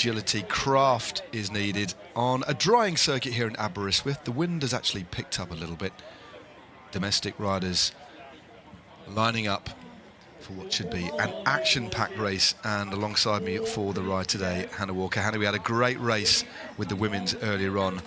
agility, craft is needed on a drying circuit here in Aberystwyth. The wind has actually picked up a little bit. Domestic riders lining up for what should be an action-packed race, and alongside me for the ride today, Hannah Walker. Hannah, we had a great race with the women's earlier on.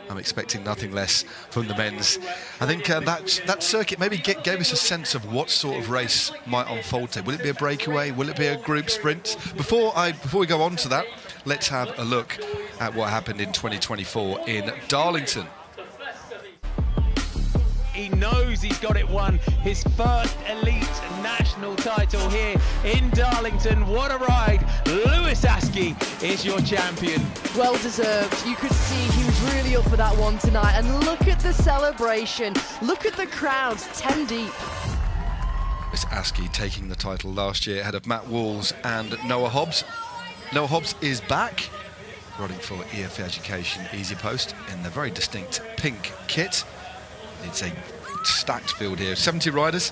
I'm expecting nothing less from the men's. I think that circuit maybe gave us a sense of what sort of race might unfold today. Will it be a breakaway? Will it be a group sprint? Before we go on to that, let's have a look at what happened in 2024 in Darlington. He knows he's got it won, his first elite national title here in Darlington. What a ride. Lewis Askey is your champion. Well deserved. You could see he was really up for that one tonight. And look at the celebration. Look at the crowds, 10 deep. Lewis Askey taking the title last year ahead of Matt Walls and Noah Hobbs. Noah Hobbs is back, riding for EF Education Easy Post in the very distinct pink kit. It's a stacked field here, 70 riders.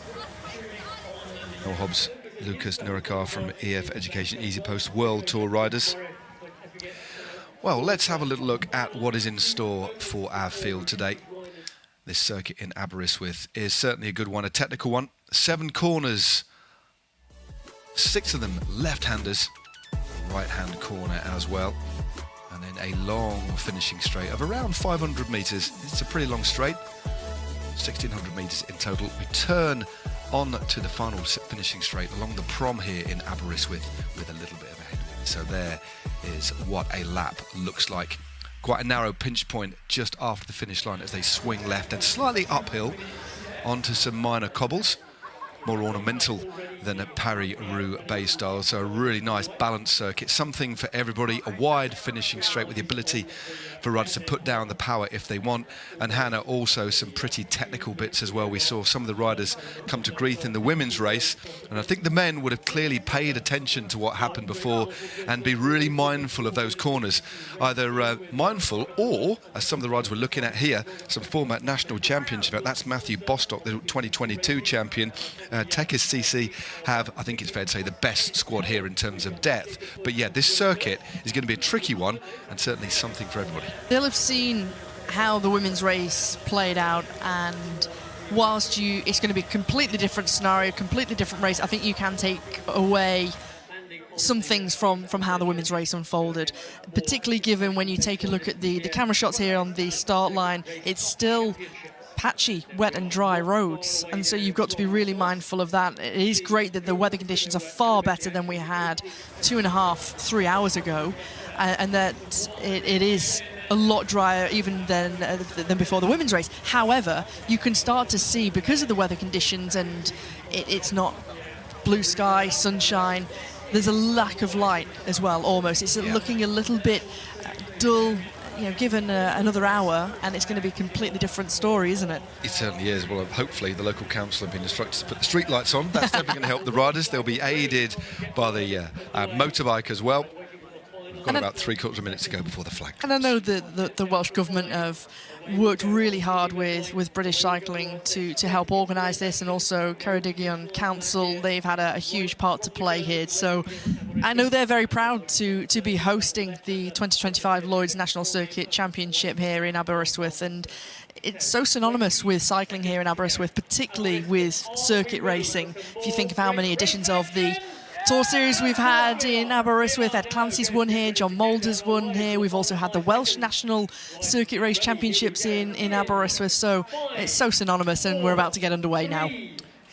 Noah Hobbs, Lucas Nurakar from EF Education Easy Post World Tour riders. Well, let's have a little look at what is in store for our field today. This circuit in Aberystwyth is certainly a good one, a technical one. 7 corners, 6 of them left-handers, right-hand corner as well. And then a long finishing straight of around 500 metres. It's a pretty long straight. 1,600 metres in total. We turn on to the final finishing straight along the prom here in Aberystwyth with a little bit of a headwind. So there is what a lap looks like. Quite a narrow pinch point just after the finish line as they swing left and slightly uphill onto some minor cobbles. More ornamental than a Paris-Roubaix style, so a really nice balanced circuit, something for everybody, a wide finishing straight with the ability for riders to put down the power if they want. And Hannah, also some pretty technical bits as well. We saw some of the riders come to grief in the women's race, and I think the men would have clearly paid attention to what happened before and be really mindful of those corners, either mindful or, as some of the riders we're looking at here, some former national championship. That's Matthew Bostock, the 2022 champion. Tekis CC have, I think it's fair to say, the best squad here in terms of depth. But yeah, this circuit is going to be a tricky one and certainly something for everybody. They'll have seen how the women's race played out, and whilst it's going to be a completely different scenario, completely different race, I think you can take away some things from how the women's race unfolded, particularly given when you take a look at the camera shots here on the start line. It's still patchy, wet and dry roads, and so you've got to be really mindful of that. It is great that the weather conditions are far better than we had 2.5, 3 hours ago, and that it is a lot drier even than before the women's race. However, you can start to see, because of the weather conditions, and it's not blue sky, sunshine, there's a lack of light as well, almost. It's looking a little bit dull. You know, given another hour, and it's going to be a completely different story, isn't it? It certainly is. Well, hopefully the local council have been instructed to put the street lights on. That's definitely going to help the riders. They'll be aided by the motorbike as well. We've got about 3/4 minutes to go before the flag comes. And I know the Welsh Government have worked really hard with British Cycling to help organise this, and also Ceredigion Council. They've had a huge part to play here. So I know they're very proud to be hosting the 2025 Lloyds National Circuit Championship here in Aberystwyth, and it's so synonymous with cycling here in Aberystwyth, particularly with circuit racing. If you think of how many editions of the Tour Series we've had in Aberystwyth, Ed Clancy's won here, John Moulder's won here. We've also had the Welsh National Circuit Race Championships in Aberystwyth, so it's so synonymous, and we're about to get underway now.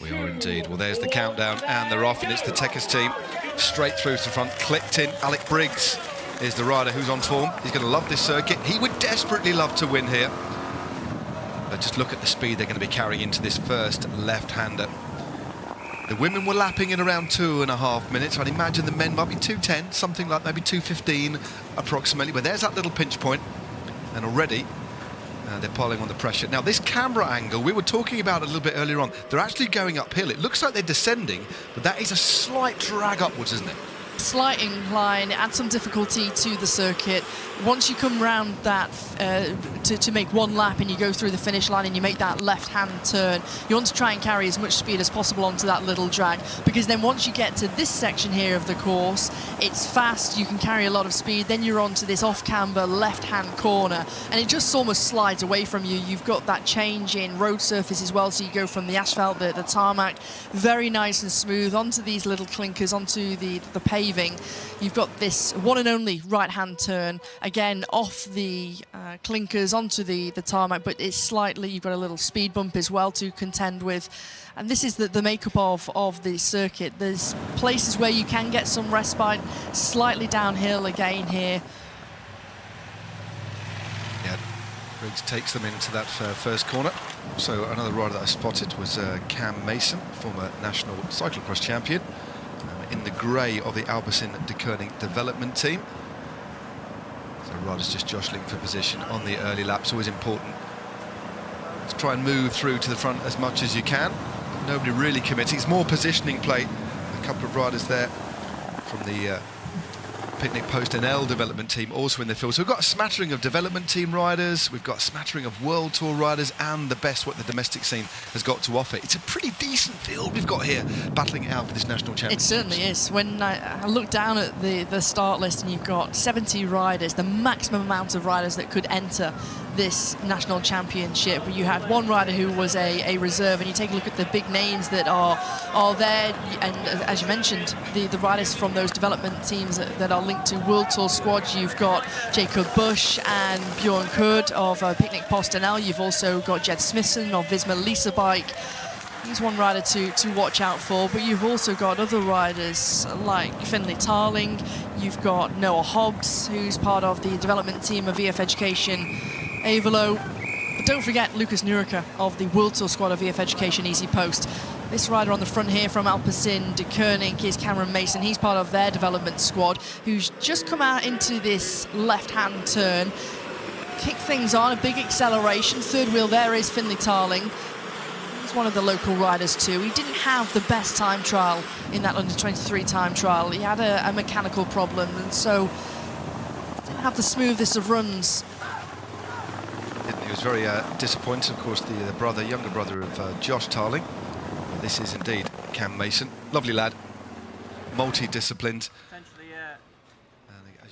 We are indeed. Well, there's the countdown, and they're off, and it's the Tekis team straight through to the front, clicked in. Alec Briggs is the rider who's on form. He's going to love this circuit. He would desperately love to win here. But just look at the speed they're going to be carrying into this first left-hander. The women were lapping in around 2.5 minutes. I'd imagine the men might be 2:10, something like maybe 2:15 approximately. But there's that little pinch point, and already they're piling on the pressure. Now, this camera angle, we were talking about a little bit earlier on, they're actually going uphill. It looks like they're descending, but that is a slight drag upwards, isn't it? Slight incline, it adds some difficulty to the circuit. Once you come round that to make one lap and you go through the finish line and you make that left-hand turn, you want to try and carry as much speed as possible onto that little drag, because then once you get to this section here of the course, It's fast, you can carry a lot of speed, then you're onto this off-camber left-hand corner, and it just almost slides away from you. You've got that change in road surface as well, so you go from the asphalt, the tarmac, very nice and smooth, onto these little clinkers, onto the paving. You've got this one and only right-hand turn, again, off the clinkers, onto the tarmac, but it's slightly, you've got a little speed bump as well to contend with. And this is the makeup of the circuit. There's places where you can get some respite, slightly downhill again here. Yeah, Briggs takes them into that first corner. So another rider that I spotted was Cam Mason, former national cyclocross champion, in the grey of the Aberystwyth development team. So riders just jostling for position on the early laps, always important. Let's try and move through to the front as much as you can. Nobody really committing. It's more positioning play. A couple of riders there from the Picnic Post NL development team also in the field. So we've got a smattering of development team riders, we've got a smattering of World Tour riders, and the best what the domestic scene has got to offer. It's a pretty decent field we've got here, battling it out for this national championship. It certainly is. When I look down at the start list and you've got 70 riders, the maximum amount of riders that could enter this national championship. You had one rider who was a reserve, and you take a look at the big names that are there, and as you mentioned, the riders from those development teams that are linked to World Tour squads. You've got Jacob Bush and Bjorn Kurd of Picnic Post NL. You've also got Jed Smithson of Visma Lisa Bike. He's one rider to watch out for, but you've also got other riders like Finlay Tarling. You've got Noah Hobbs, who's part of the development team of EF Education Avelo. But don't forget Lucas Nurika of the World Tour squad of EF Education Easy Post. This rider on the front here from Alpecin de Koning is Cameron Mason. He's part of their development squad, who's just come out into this left-hand turn. Kick things on, a big acceleration. Third wheel there is Finlay Tarling. He's one of the local riders too. He didn't have the best time trial in that under-23 time trial. He had a mechanical problem, and so didn't have the smoothest of runs. He was very disappointed, of course, the younger brother of Josh Tarling. This is indeed Cam Mason. Lovely lad, multi-disciplined. As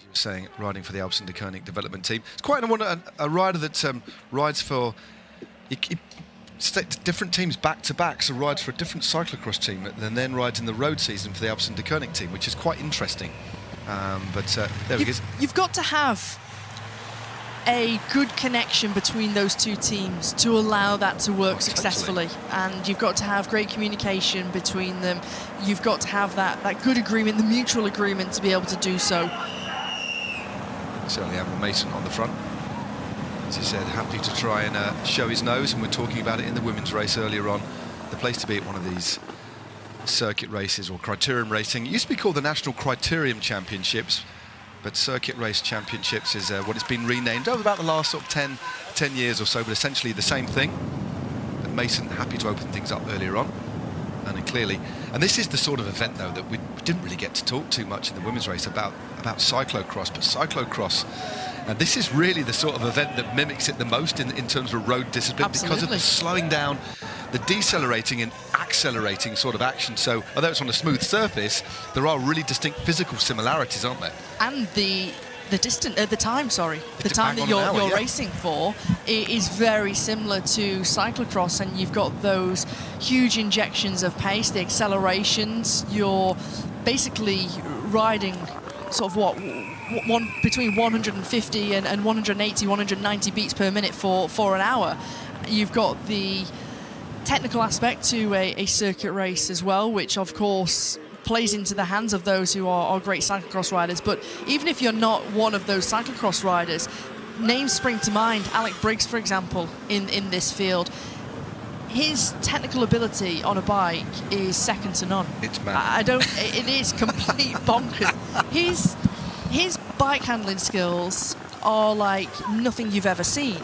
you were saying, riding for the Alpecin de Koning development team. It's quite a rider that rides for different teams back to back, so rides for a different cyclocross team and then rides in the road season for the Alpecin de Koning team, which is quite interesting. There he is. You've got to have a good connection between those two teams to allow that to work successfully, and you've got to have great communication between them. You've got to have that good agreement, the mutual agreement, to be able to do so. Certainly have Mason on the front, as he said, happy to try and show his nose, and we're talking about it in the women's race earlier on. The place to be at one of these circuit races or criterium racing. It used to be called the National Criterium Championships, but Circuit Race Championships is what it's been renamed over about the last sort of 10 years or so, but essentially the same thing. But Mason happy to open things up earlier on, and clearly, and this is the sort of event though that we didn't really get to talk too much in the women's race about cyclocross, but cyclocross, and this is really the sort of event that mimics it the most in terms of road discipline. Absolutely. Because of the slowing down, the decelerating and accelerating sort of action. So although it's on a smooth surface, there are really distinct physical similarities, aren't there? And the time that you're racing for is very similar to cyclocross, and you've got those huge injections of pace, the accelerations. You're basically riding sort of between 150 and 180, 190 beats per minute for an hour. You've got the technical aspect to a circuit race as well, which of course plays into the hands of those who are great cyclocross riders. But even if you're not one of those cyclocross riders, names spring to mind. Alec Briggs, for example, in this field. His technical ability on a bike is second to none. It's mad. It is complete bonkers. His bike handling skills are like nothing you've ever seen.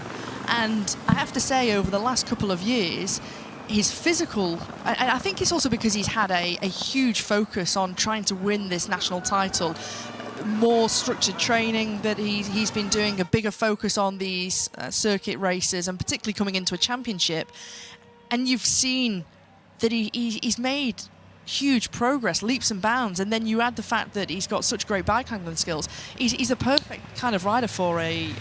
And I have to say, over the last couple of years, his physical, and I think it's also because he's had a huge focus on trying to win this national title, more structured training that he's been doing, a bigger focus on these circuit races, and particularly coming into a championship. And you've seen that he's made huge progress, leaps and bounds, and then you add the fact that he's got such great bike handling skills. He's a perfect kind of rider for a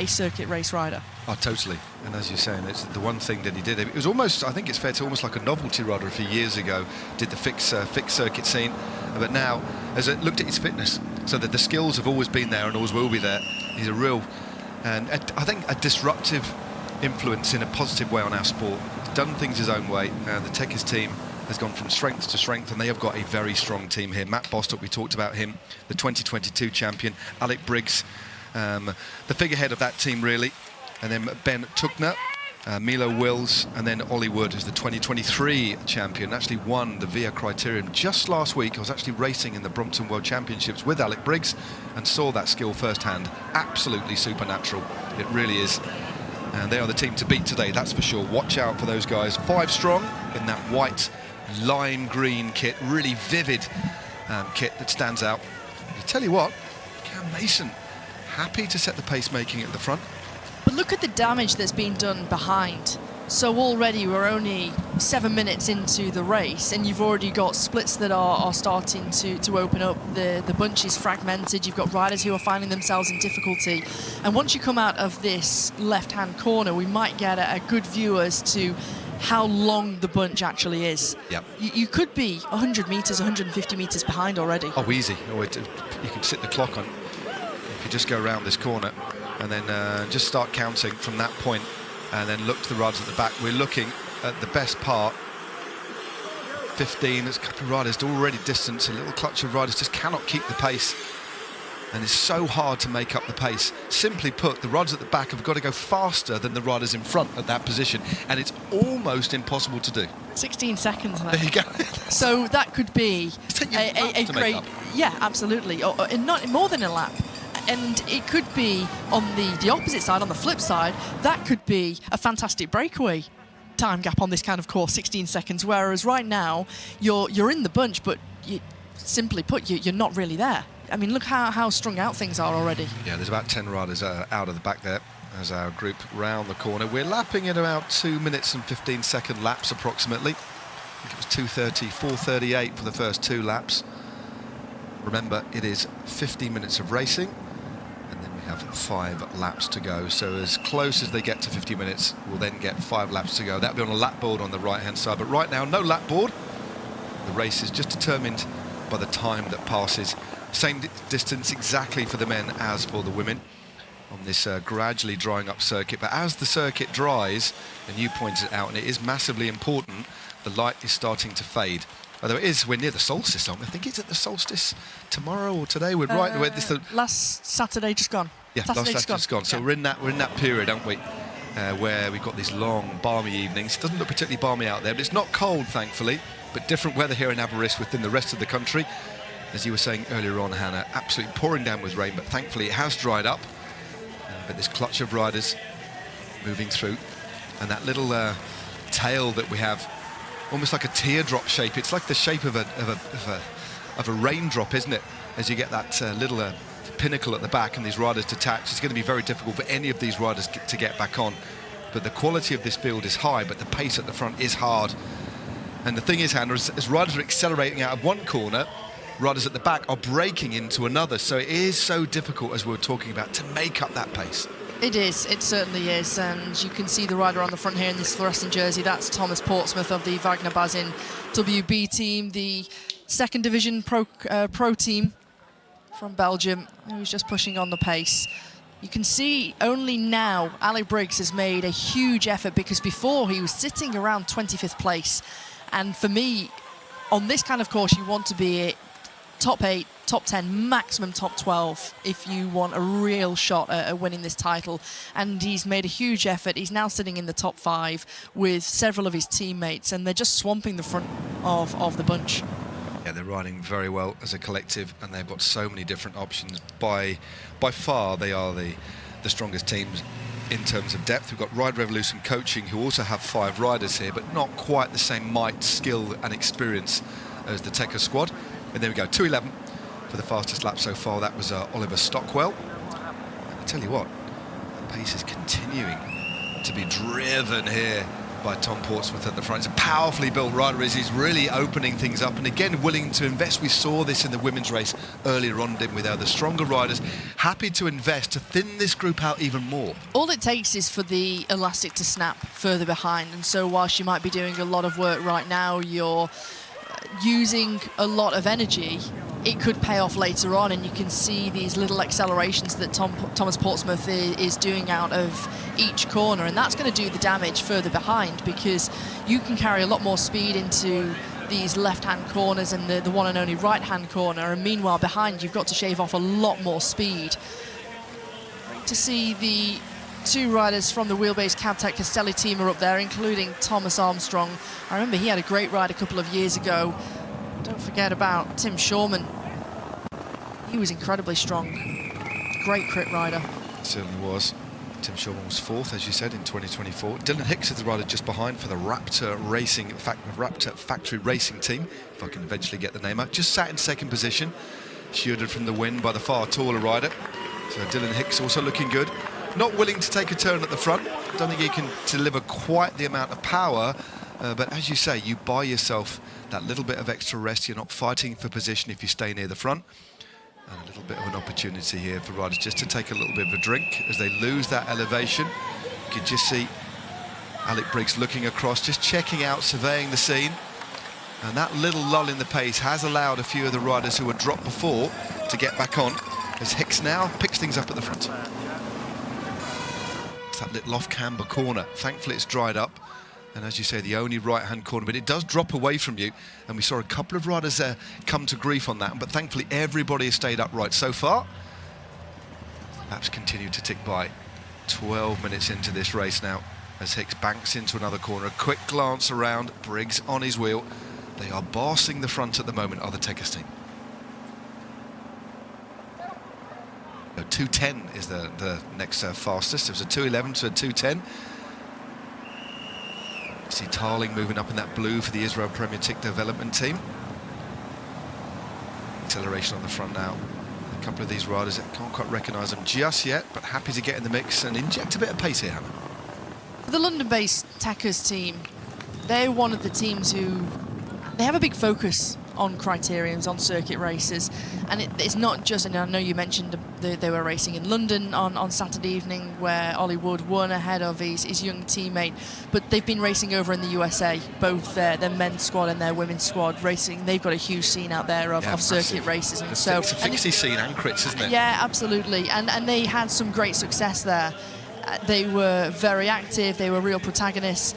circuit race rider. Oh, totally. And as you're saying, it's the one thing that he did. It was almost, I think it's fair to almost like a novelty rider a few years ago, did the fixed circuit scene. But now, as I looked at his fitness, so that the skills have always been there and always will be there. He's a real, and I think a disruptive influence in a positive way on our sport. Done things his own way, and the Techers team has gone from strength to strength, and they have got a very strong team here. Matt Bostock, we talked about him, the 2022 champion. Alec Briggs, the figurehead of that team really, and then Ben Tuckner, Milo Wills, and then Ollie Wood, who's the 2023 champion, actually won the VIA Criterium just last week. I was actually racing in the Brompton World Championships with Alec Briggs and saw that skill firsthand. Absolutely supernatural, it really is. And they are the team to beat today, that's for sure. Watch out for those guys. 5 strong in that white lime green kit, really vivid kit that stands out. I tell you what, Cam Mason, happy to set the pace making at the front. But look at the damage that's been done behind. So already we're only 7 minutes into the race, and you've already got splits that are starting to open up. The bunch is fragmented. You've got riders who are finding themselves in difficulty. And once you come out of this left-hand corner, we might get a good view as to how long the bunch actually is. Yep. You could be 100 metres, 150 metres behind already. Oh, easy. Oh, you can sit the clock on if you just go around this corner and then just start counting from that point, and then look to the riders at the back. We're looking at the best part. 15, there's a couple of riders already distanced. A little clutch of riders just cannot keep the pace, and it's so hard to make up the pace. Simply put, the riders at the back have got to go faster than the riders in front at that position, and it's almost impossible to do. 16 seconds there. There you go. So that could be a great, up. yeah, absolutely, or not more than a lap. And it could be on the opposite side, on the flip side, that could be a fantastic breakaway time gap on this kind of course, 16 seconds. Whereas right now, you're in the bunch, but simply put, you're not really there. I mean, look how strung out things are already. Yeah, there's about 10 riders out of the back there as our group round the corner. We're lapping at about 2 minutes and 15-second laps approximately. I think it was 2:30, 4:38 for the first 2 laps. Remember, it is 50 minutes of racing, and then we have 5 laps to go. So as close as they get to 50 minutes, we'll then get 5 laps to go. That'll be on a lap board on the right-hand side. But right now, no lap board. The race is just determined by the time that passes. Same distance exactly for the men as for the women on this gradually drying up circuit. But as the circuit dries, and you pointed it out, and it is massively important, the light is starting to fade. Although we're near the solstice, aren't we? I think it's at the solstice tomorrow or today. We're right. Last Saturday just gone. Yeah, last Saturday just gone. So we're in that period, aren't we? Where we've got these long, balmy evenings. It doesn't look particularly balmy out there, but it's not cold, thankfully. But different weather here in Aberystwyth than the rest of the country. As you were saying earlier on, Hannah, absolutely pouring down with rain, but thankfully it has dried up. But this clutch of riders moving through, and that little tail that we have, almost like a teardrop shape. It's like the shape of a raindrop, isn't it? As you get that little pinnacle at the back and these riders detach, it's going to be very difficult for any of these riders to get back on. But the quality of this field is high, but the pace at the front is hard. And the thing is, Hannah, as riders are accelerating out of one corner, riders at the back are braking into another. So it is so difficult, as we were talking about, to make up that pace. It is, it certainly is, and you can see the rider on the front here in this fluorescent jersey. That's Thomas Portsmouth of the Wagner Bazin WB team, the second division pro team from Belgium, who's just pushing on the pace. You can see only now Alec Briggs has made a huge effort, because before he was sitting around 25th place. And for me, on this kind of course, you want to be top 8, top 10, maximum top 12 if you want a real shot at winning this title. And he's made a huge effort. He's now sitting in the top 5 with several of his teammates, and they're just swamping the front of the bunch. Yeah, they're riding very well as a collective, and they've got so many different options. By far, they are the strongest teams in terms of depth. We've got Ride Revolution Coaching, who also have 5 riders here, but not quite the same might, skill and experience as the Tecker squad. And there we go, 2:11 for the fastest lap so far. That was Oliver Stockwell. I tell you what, the pace is continuing to be driven here by Tom Portsmouth at the front. It's a powerfully built rider. He's really opening things up, and again willing to invest. We saw this in the women's race earlier on, didn't we? There, the stronger riders happy to invest to thin this group out even more. All it takes is for the elastic to snap further behind, and so whilst you might be doing a lot of work right now, you're using a lot of energy, it could pay off later on, and you can see these little accelerations that Thomas Portsmouth is doing out of each corner, and that's going to do the damage further behind, because you can carry a lot more speed into these left-hand corners and the one and only right-hand corner, and meanwhile behind you've got to shave off a lot more speed. Great to see the two riders from the Wheelbase Cabtech Castelli team are up there, including Thomas Armstrong. I remember he had a great ride a couple of years ago. Don't forget about Tim Shawman. He was incredibly strong. Great crit rider. Certainly was. Tim Shawman was 4th, as you said, in 2024. Dylan Hicks is the rider just behind for the Raptor Factory Racing team, if I can eventually get the name out. Just sat in 2nd position, shielded from the wind by the far taller rider. So Dylan Hicks also looking good. Not willing to take a turn at the front. Don't think he can deliver quite the amount of power, but as you say, you buy yourself that little bit of extra rest. You're not fighting for position if you stay near the front. And a little bit of an opportunity here for riders just to take a little bit of a drink as they lose that elevation. You can just see Alec Briggs looking across, just checking out, surveying the scene. And that little lull in the pace has allowed a few of the riders who were dropped before to get back on, as Hicks now picks things up at the front. It's that little off-camber corner. Thankfully it's dried up. And as you say, the only right-hand corner, but it does drop away from you. And we saw a couple of riders there come to grief on that, but thankfully everybody has stayed upright so far. Laps continue to tick by. 12 minutes into this race now, as Hicks banks into another corner. A quick glance around, Briggs on his wheel. They are bossing the front at the moment, are the Tekkers team. 2:10 is the next fastest. It was a 2:11 to a 2:10. See Tarling moving up in that blue for the Israel Premier Tick Development team. Acceleration on the front now. A couple of these riders that can't quite recognise them just yet, but happy to get in the mix and inject a bit of pace here, Hannah. For the London-based Tekkers team, they're one of the teams who they have a big focus on criteriums, on circuit races, and it's not just, and I know you mentioned they were racing in London on Saturday evening where Ollie Wood won ahead of his young teammate, but they've been racing over in the USA, both their men's squad and their women's squad racing. They've got a huge scene out there of circuit races, and so it's a fixie scene and crits, isn't it? Yeah, absolutely, and they had some great success there. They were very active, they were real protagonists.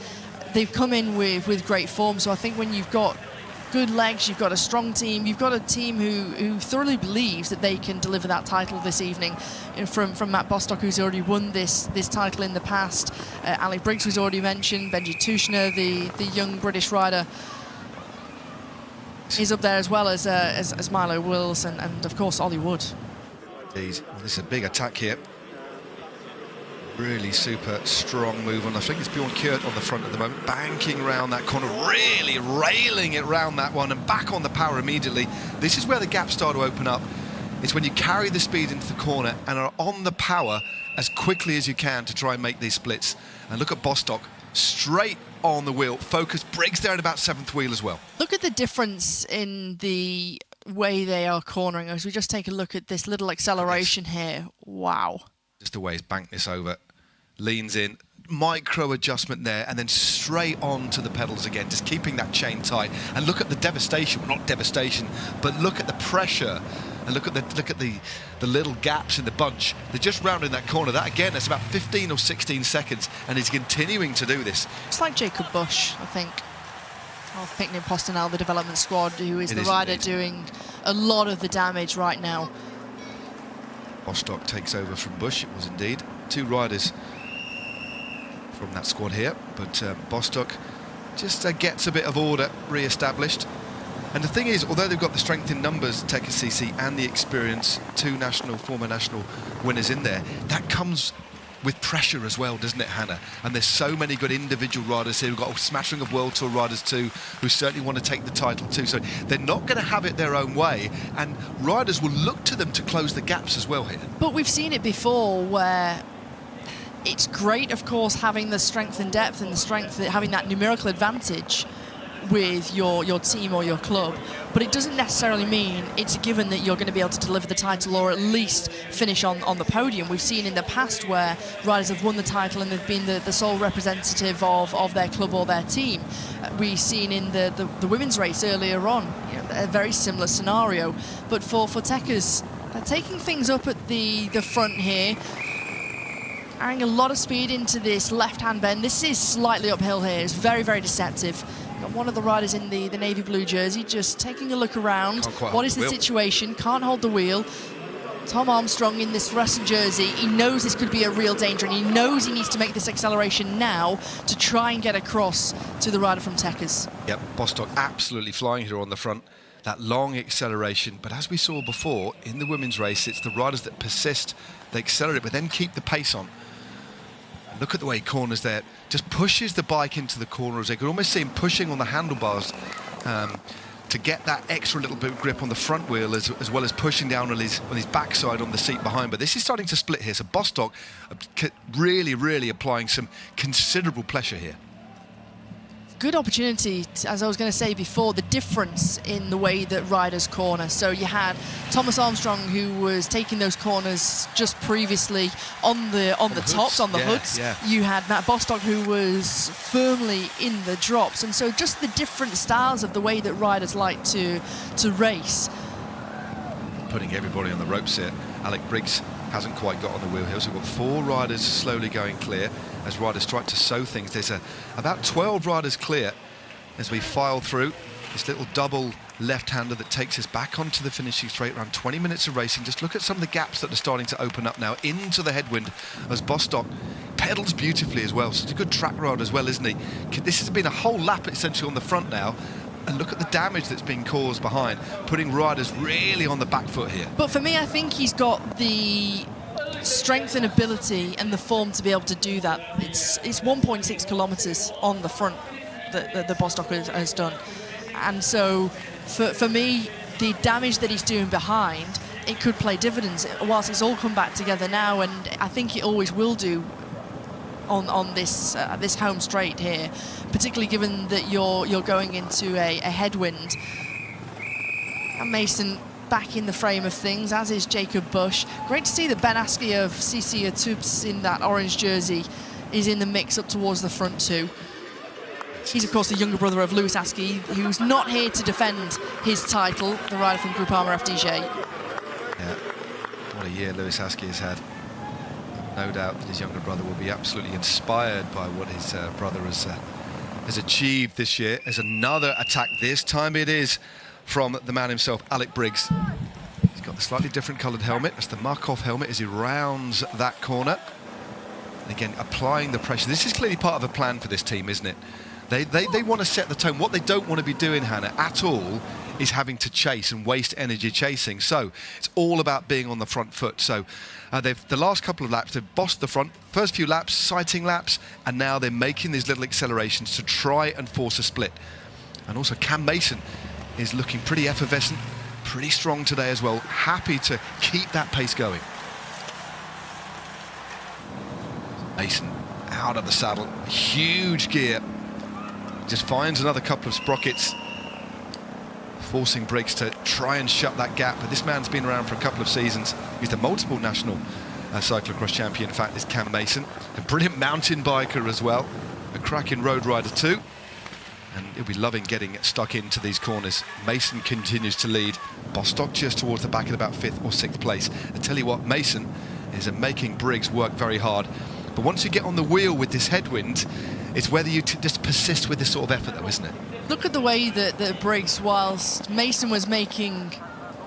They've come in with great form, so I think when you've got good legs, you've got a strong team, you've got a team who thoroughly believes that they can deliver that title this evening. You know, from Matt Bostock, who's already won this title in the past, Alec Briggs was already mentioned, Benji Tushner, the young British rider, is up there, as well as Milo Wills and of course Ollie Wood. Indeed. Well, this is a big attack here. Really super strong move on. I think it's Bjorn Kjert on the front at the moment, banking around that corner, really railing it round that one and back on the power immediately. This is where the gaps start to open up. It's when you carry the speed into the corner and are on the power as quickly as you can to try and make these splits. And look at Bostock, straight on the wheel, focus. Briggs there at about 7th wheel as well. Look at the difference in the way they are cornering. As we just take a look at this little acceleration here, wow. Just the way he's banked this over. Leans in, micro adjustment there, and then straight on to the pedals again, just keeping that chain tight. And look at the devastation, well, not devastation, but look at the pressure, and look at the little gaps in the bunch. They're just rounding that corner. That again, that's about 15 or 16 seconds, and he's continuing to do this. It's like Jacob Bush, I think, of Picnic Postonal, the development squad, who is the rider doing a lot of the damage right now. Bostock takes over from Bush. It was indeed 2 riders from that squad here, but Bostock just gets a bit of order re-established. And the thing is, although they've got the strength in numbers, Tekkers CC, and the experience, 2 former national winners in there, that comes with pressure as well, doesn't it, Hannah? And there's so many good individual riders here. We've got a smattering of World Tour riders too, who certainly want to take the title too. So they're not going to have it their own way, and riders will look to them to close the gaps as well here. But we've seen it before where it's great, of course, having the strength and depth and the strength, having that numerical advantage with your team or your club, but it doesn't necessarily mean it's a given that you're going to be able to deliver the title or at least finish on the podium. We've seen in the past where riders have won the title and they've been the sole representative of their club or their team. We've seen in the women's race earlier on, a very similar scenario. But for Tekkers, they're taking things up at the front here, carrying a lot of speed into this left-hand bend. This is slightly uphill here. It's very, very deceptive. Got one of the riders in the navy blue jersey just taking a look around. What is the situation? Can't hold the wheel. Tom Armstrong in this fluorescent jersey, he knows this could be a real danger, and he knows he needs to make this acceleration now to try and get across to the rider from Tekkers. Yep, Bostock absolutely flying here on the front. That long acceleration, but as we saw before in the women's race, it's the riders that persist, they accelerate, but then keep the pace on. Look at the way he corners there, just pushes the bike into the corners. They could almost see him pushing on the handlebars to get that extra little bit of grip on the front wheel, as well as pushing down on his backside on the seat behind. But this is starting to split here, so Bostock really, really applying some considerable pressure here. Good opportunity, as I was going to say before, the difference in the way that riders corner. So you had Thomas Armstrong, who was taking those corners just previously on the tops, on the hoods. Yeah. You had Matt Bostock, who was firmly in the drops. And so just the different styles of the way that riders like to race. Putting everybody on the ropes here. Alec Briggs hasn't quite got on the wheel here, so we've got 4 riders slowly going clear as riders try to sew things. There's about 12 riders clear as we file through this little double left-hander that takes us back onto the finishing straight. Around 20 minutes of racing. Just look at some of the gaps that are starting to open up now into the headwind as Bostock pedals beautifully as well. So it's a good track ride as well, isn't he? This has been a whole lap essentially on the front now. And look at the damage that's been caused behind, putting riders really on the back foot here. But for me, I think he's got the strength and ability and the form to be able to do that. It's 1.6 kilometres on the front that the Bostock has done. And so for me, the damage that he's doing behind, it could play dividends whilst it's all come back together now, and I think it always will do on this home straight here, particularly given that you're going into a headwind. And Mason back in the frame of things, as is Jacob Bush. Great to see that Ben Askey of CC Tubes in that orange jersey is in the mix up towards the front too. He's of course the younger brother of Lewis Askey, who's not here to defend his title, the rider from Groupama FDJ. Yeah, what a year Lewis Askey has had. No doubt that his younger brother will be absolutely inspired by what his brother has achieved this year. As another attack, this time it is from the man himself, Alec Briggs. He's got the slightly different coloured helmet. That's the Markov helmet as he rounds that corner. And again, applying the pressure. This is clearly part of a plan for this team, isn't it? They want to set the tone. What they don't want to be doing, Hannah, at all, is having to chase and waste energy chasing. So it's all about being on the front foot. So the last couple of laps, they've bossed the front. First few laps, sighting laps, and now they're making these little accelerations to try and force a split. And also Cam Mason is looking pretty effervescent, pretty strong today as well. Happy to keep that pace going. Mason out of the saddle, huge gear. Just finds another couple of sprockets, forcing Briggs to try and shut that gap. But this man's been around for a couple of seasons. He's the multiple national cyclocross champion, in fact, is Cam Mason. A brilliant mountain biker as well, a cracking road rider too. And he'll be loving getting stuck into these corners. Mason continues to lead. Bostock just towards the back at about 5th or 6th place. I tell you what, Mason is making Briggs work very hard. But once you get on the wheel with this headwind, it's whether you just persist with this sort of effort though, isn't it? Look at the way that Briggs, whilst Mason was making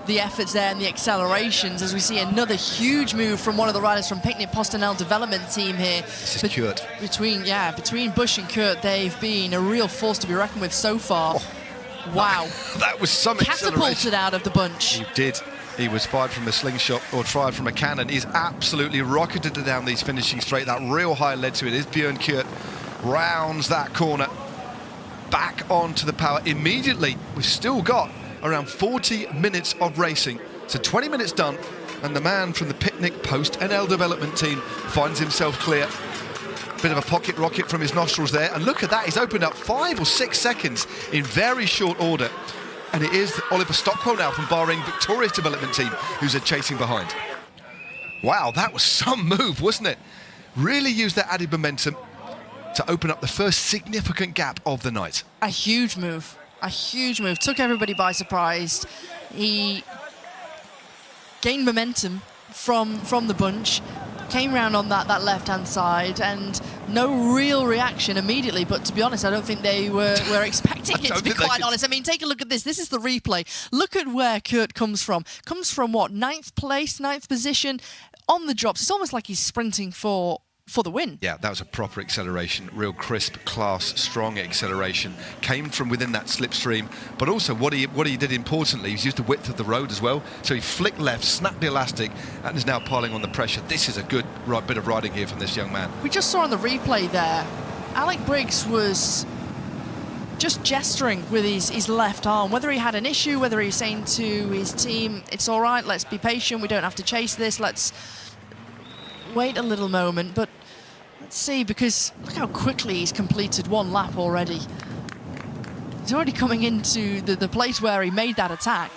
the efforts there and the accelerations, as we see another huge move from one of the riders from Picnic Postonel development team here. This is Kurt. Between Bush and Kurt, they've been a real force to be reckoned with so far. Oh, wow. That was some acceleration. Catapulted out of the bunch. He did. He was fired from a slingshot or fired from a cannon. He's absolutely rocketed it down these finishing straight. That real high led to it is Björn Kurt. Rounds that corner. Back onto the power immediately. We've still got around 40 minutes of racing. So 20 minutes done. and the man from the picnic post NL development team finds himself clear. Bit of a pocket rocket from his nostrils there, and look at that, he's opened up 5 or 6 seconds in very short order, and it is Oliver Stockwell now from Bahrain Victoria's development team who's chasing behind. Wow, that was some move, wasn't it? Really used that added momentum to open up the first significant gap of the night. A huge move, took everybody by surprise. He gained momentum from the bunch, came round on that left-hand side, and no real reaction immediately. But to be honest, I don't think they were expecting it, to be quite honest. I mean, take a look at this. This is the replay. Look at where Kurt comes from. Comes from what, 9th place, 9th position on the drops. It's almost like he's sprinting for the win. Yeah, that was a proper acceleration, real crisp, class, strong acceleration. Came from within that slipstream, but also what he did importantly, he's used the width of the road as well. So he flicked left, snapped the elastic, and is now piling on the pressure. This is a good bit of riding here from this young man. We just saw on the replay there, Alec Briggs was just gesturing with his left arm. Whether he had an issue, whether he was saying to his team, it's all right, let's be patient, we don't have to chase this, let's wait a little moment. But let's see, because look how quickly he's completed one lap already. He's already coming into the place where he made that attack.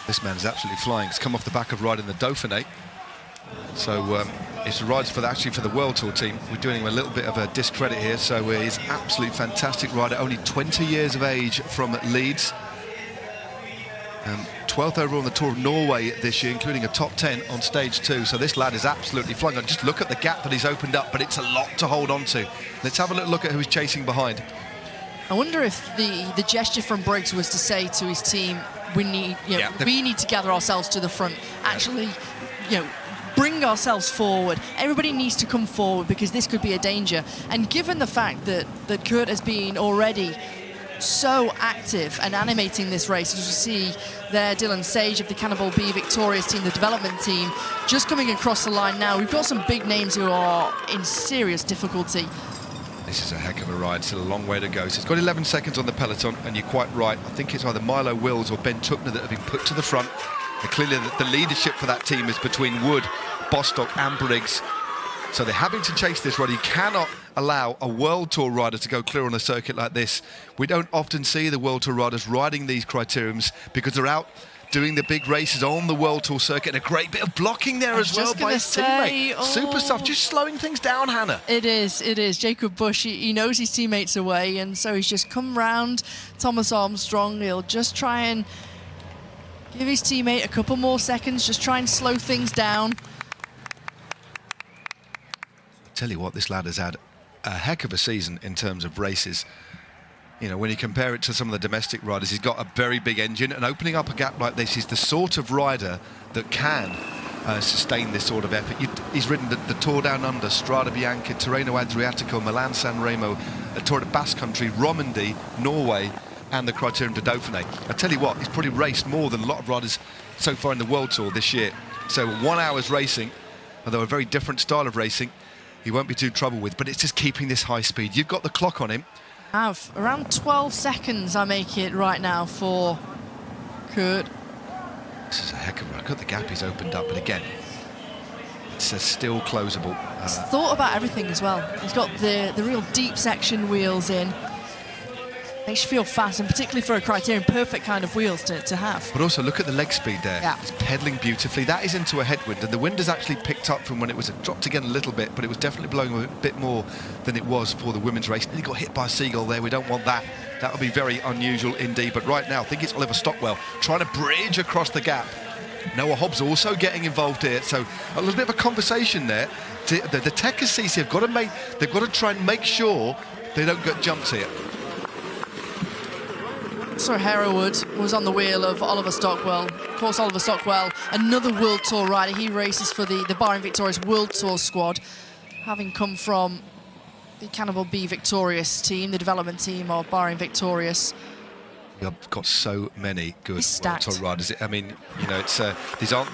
This man's absolutely flying. He's come off the back of riding the Dauphiné. So it's rides for the World Tour team. We're doing him a little bit of a discredit here. So he's an absolute fantastic rider, only 20 years of age from Leeds. 12th overall on the Tour of Norway this year, including a top 10 on stage 2. So this lad is absolutely flying. Just look at the gap that he's opened up, but it's a lot to hold on to. Let's have a little look at who's chasing behind. I wonder if the gesture from Briggs was to say to his team, we need to gather ourselves to the front. Actually, bring ourselves forward. Everybody needs to come forward because this could be a danger. And given the fact that Kurt has been already so active and animating this race, as you see there, Dylan Sage of the Cannibal Bee Victorious team, the development team, just coming across the line now. We've got some big names who are in serious difficulty. This is a heck of a ride, still a long way to go. So it's got 11 seconds on the peloton, and you're quite right. I think it's either Milo Wills or Ben Tuckner that have been put to the front. And clearly the leadership for that team is between Wood, Bostock and Briggs. So they're having to chase this ride. You cannot allow a World Tour rider to go clear on a circuit like this. We don't often see the World Tour riders riding these criteriums because they're out doing the big races on the World Tour circuit. And a great bit of blocking there as well by his teammate. Super stuff, just slowing things down, Hannah. It is. Jacob Bush, he knows his teammates away, and so he's just come round Thomas Armstrong. He'll just try and give his teammate a couple more seconds, just try and slow things down. Tell you what, this lad has had a heck of a season in terms of races. When you compare it to some of the domestic riders, he's got a very big engine, and opening up a gap like this, he's the sort of rider that can sustain this sort of effort. He's ridden the Tour Down Under, Strada Bianca, Tirreno Adriatico, Milan San Remo, the Tour de Basque Country, Romandy, Norway, and the Criterium de Dauphiné. I tell you what, he's probably raced more than a lot of riders so far in the World Tour this year. So 1 hour's racing, although a very different style of racing, he won't be too trouble with, but it's just keeping this high speed. You've got the clock on him. Have around 12 seconds I make it right now for Kurt. This is a heck of a... Look at the gap he's opened up, but again, it's still closable. He's thought about everything as well. He's got the real deep section wheels in. Makes you feel fast, and particularly for a Criterium, perfect kind of wheels to have. But also look at the leg speed there. Yeah. It's pedalling beautifully. That is into a headwind, and the wind has actually picked up from when it was dropped again a little bit, but it was definitely blowing a bit more than it was for the women's race. And he got hit by a seagull there. We don't want that. That would be very unusual indeed. But right now, I think it's Oliver Stockwell trying to bridge across the gap. Noah Hobbs also getting involved here. So a little bit of a conversation there. The Tech Assisi have got to try and make sure they don't get jumped here. Sir Hereward was on the wheel of Oliver Stockwell. Of course, Oliver Stockwell, another World Tour rider. He races for the Bahrain Victorious World Tour squad, having come from the Cannibal Bee Victorious team, the development team of Bahrain Victorious. We've got so many good It's World stacked. Tour riders. I mean, it's these aren't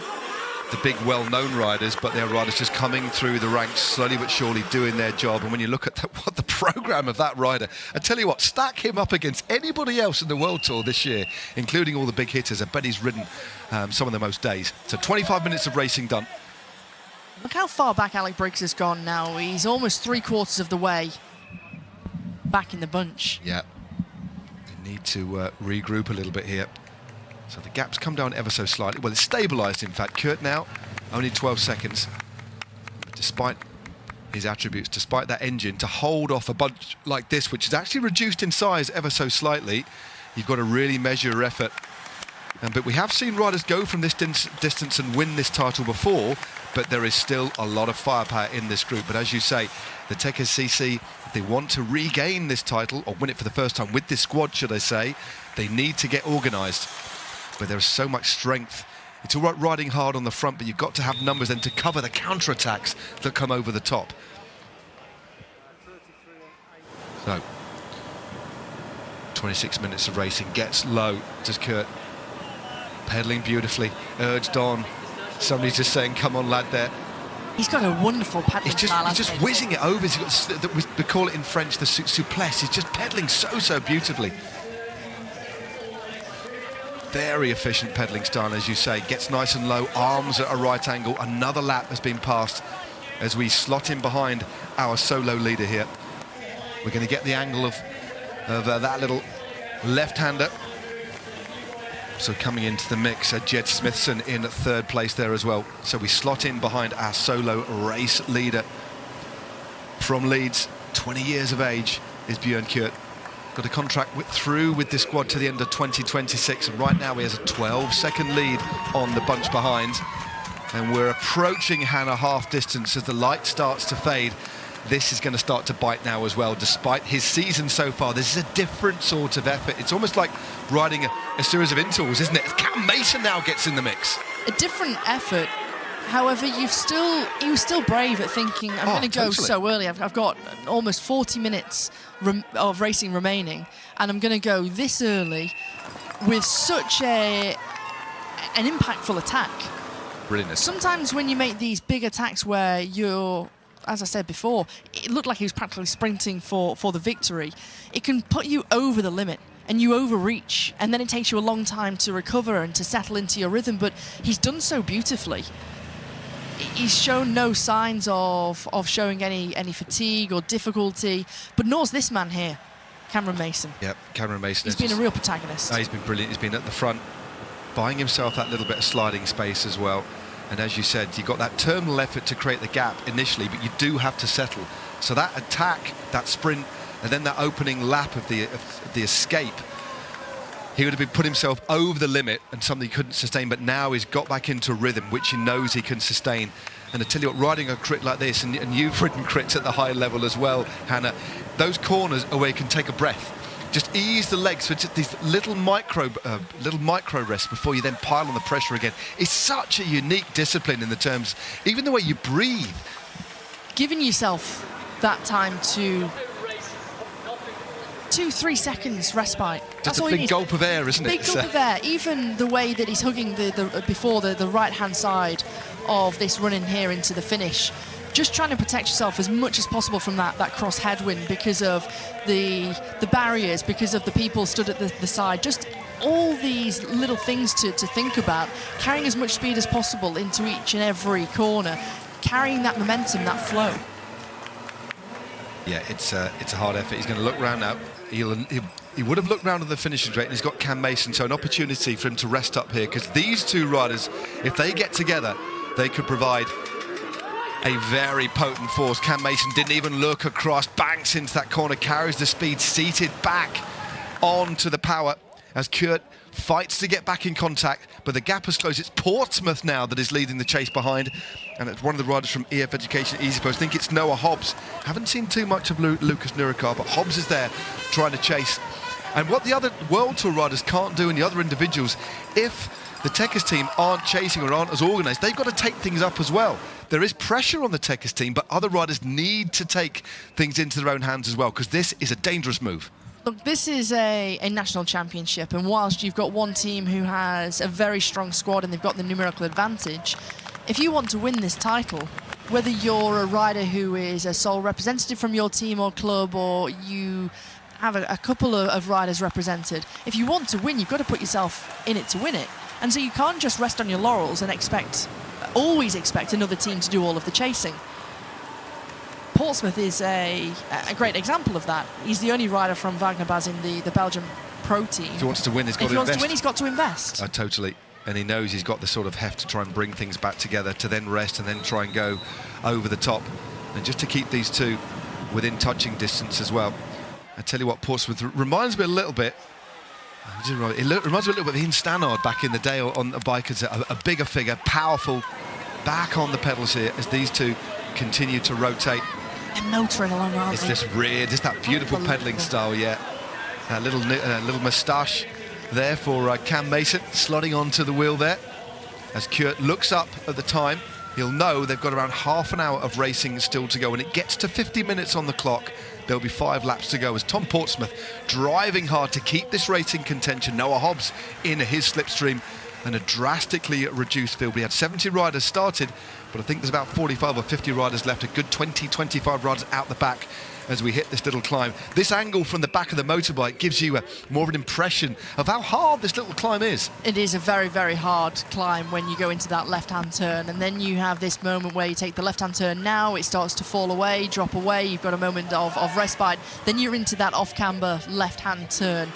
the big well-known riders, but they're riders just coming through the ranks slowly but surely doing their job. And when you look at what the program of that rider, I tell you what, stack him up against anybody else in the World Tour this year, including all the big hitters. I bet he's ridden some of the most days. So 25 minutes of racing done. Look how far back Alec Briggs has gone now. He's almost 3/4 of the way back in the bunch. Yeah, they need to regroup a little bit here. So the gap's come down ever so slightly. Well, it's stabilised, in fact. Kurt now, only 12 seconds. But despite his attributes, despite that engine, to hold off a bunch like this, which is actually reduced in size ever so slightly, you've got to really measure your effort. But we have seen riders go from this distance and win this title before, but there is still a lot of firepower in this group. But as you say, the Tekes CC, if they want to regain this title, or win it for the first time with this squad, should I say, they need to get organised. But there's so much strength. It's all right riding hard on the front, but you've got to have numbers then to cover the counter-attacks that come over the top. So, 26 minutes of racing, gets low, does Kurt. Pedalling beautifully, urged on. Somebody's just saying, come on, lad, there. He's got a wonderful pedaling style. He's just whizzing it over. He's got, we call it in French the souplesse. He's just pedaling so beautifully. Very efficient pedaling style, as you say. Gets nice and low, arms at a right angle. Another lap has been passed as we slot in behind our solo leader here. We're going to get the angle of that little left-hander. So coming into the mix, Jed Smithson in third place there as well. So we slot in behind our solo race leader from Leeds, 20 years of age, is Bjørn Kurt. Got a contract through with the squad to the end of 2026, and right now he has a 12-second lead on the bunch behind. And we're approaching Hannah half distance as the light starts to fade. This is going to start to bite now as well, despite his season so far. This is a different sort of effort. It's almost like riding a series of intervals, isn't it? Cam Mason now gets in the mix. A different effort. However, he was still brave at thinking, I'm going to go so early. I've got almost 40 minutes of racing remaining, and I'm going to go this early with such an impactful attack. Brilliant. Sometimes when you make these big attacks where you're, as I said before, it looked like he was practically sprinting for the victory. It can put you over the limit and you overreach, and then it takes you a long time to recover and to settle into your rhythm, but he's done so beautifully. He's shown no signs of showing any fatigue or difficulty, but nor's this man here, Cameron Mason. Yep, Cameron Mason. He's been a real protagonist. He's been brilliant. He's been at the front, buying himself that little bit of sliding space as well. And as you said, you've got that terminal effort to create the gap initially, but you do have to settle. So that attack, that sprint, and then that opening lap of the escape, he would have been put himself over the limit and something he couldn't sustain, but now he's got back into rhythm, which he knows he can sustain. And I tell you what, riding a crit like this, and you've ridden crits at the high level as well, Hannah, those corners are where you can take a breath. Just ease the legs, so it's these little micro rests before you then pile on the pressure again. It's such a unique discipline in the terms, even the way you breathe. Giving yourself that time to 2-3 seconds respite. Just a big gulp of air, isn't it? Big gulp of air. Even the way that he's hugging the right-hand side of this run in here into the finish. Just trying to protect yourself as much as possible from that cross headwind because of the barriers, because of the people stood at the side. Just all these little things to think about. Carrying as much speed as possible into each and every corner. Carrying that momentum, that flow. Yeah, it's a hard effort. He's going to look round now. He would have looked round at the finishing straight, and he's got Cam Mason, so an opportunity for him to rest up here, because these two riders, if they get together, they could provide a very potent force. Cam Mason didn't even look across, banks into that corner, carries the speed, seated back onto the power as Kurt fights to get back in contact, but the gap has closed. It's Portsmouth now that is leading the chase behind, and it's one of the riders from EF Education Easy Post. I think it's Noah Hobbs. Haven't seen too much of Lucas Nurikar, but Hobbs is there trying to chase. And what the other World Tour riders can't do, and the other individuals, if the Tekes team aren't chasing or aren't as organised, they've got to take things up as well. There is pressure on the Tekes team, but other riders need to take things into their own hands as well, because this is a dangerous move. Look, this is a national championship, and whilst you've got one team who has a very strong squad and they've got the numerical advantage, if you want to win this title, whether you're a rider who is a sole representative from your team or club, or you have a couple of riders represented, if you want to win, you've got to put yourself in it to win it. And so you can't just rest on your laurels and always expect another team to do all of the chasing. Portsmouth is a great example of that. He's the only rider from Wagner Baz in the Belgian pro team. If he wants to win, he's got to invest. If he wants to win, he's got to invest. Totally. And he knows he's got the sort of heft to try and bring things back together, to then rest and then try and go over the top. And just to keep these two within touching distance as well. I tell you what, Portsmouth reminds me a little bit. It reminds me a little bit of Ian Stannard back in the day on the bike as a bigger figure, powerful, back on the pedals here as these two continue to rotate. They're motoring along, aren't It's they? just rear, just that beautiful pedalling style, yeah. That little moustache there for Cam Mason, slotting onto the wheel there. As Kurt looks up at the time, he'll know they've got around half an hour of racing still to go. When it gets to 50 minutes on the clock, there'll be 5 laps to go as Tom Portsmouth driving hard to keep this race in contention. Noah Hobbs in his slipstream and a drastically reduced field. We had 70 riders started, but I think there's about 45 or 50 riders left, a good 20, 25 riders out the back as we hit this little climb. This angle from the back of the motorbike gives you more of an impression of how hard this little climb is. It is a very, very hard climb when you go into that left-hand turn, and then you have this moment where you take the left-hand turn. Now it starts to fall away, drop away, you've got a moment of respite, then you're into that off-camber left-hand turn.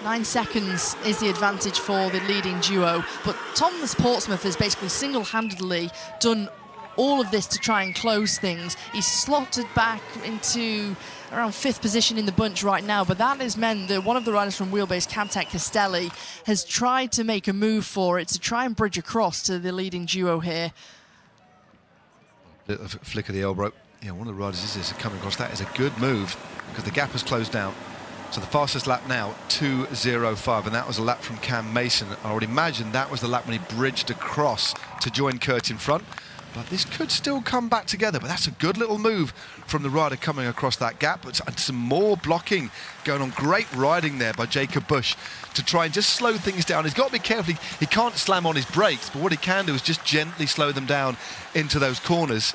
9 seconds is the advantage for the leading duo, but Thomas Portsmouth has basically single-handedly done all of this to try and close things. He's slotted back into around 5th position in the bunch right now, but that has meant that one of the riders from Wheelbase, Camtech Castelli, has tried to make a move for it to try and bridge across to the leading duo here. Little flick of the elbow. Yeah, one of the riders is coming across. That is a good move because the gap has closed down. So the fastest lap now, 2:05, and that was a lap from Cam Mason. I would imagine that was the lap when he bridged across to join Kurt in front. But this could still come back together, but that's a good little move from the rider coming across that gap. But some more blocking going on. Great riding there by Jacob Bush to try and just slow things down. He's got to be careful. He can't slam on his brakes, but what he can do is just gently slow them down into those corners,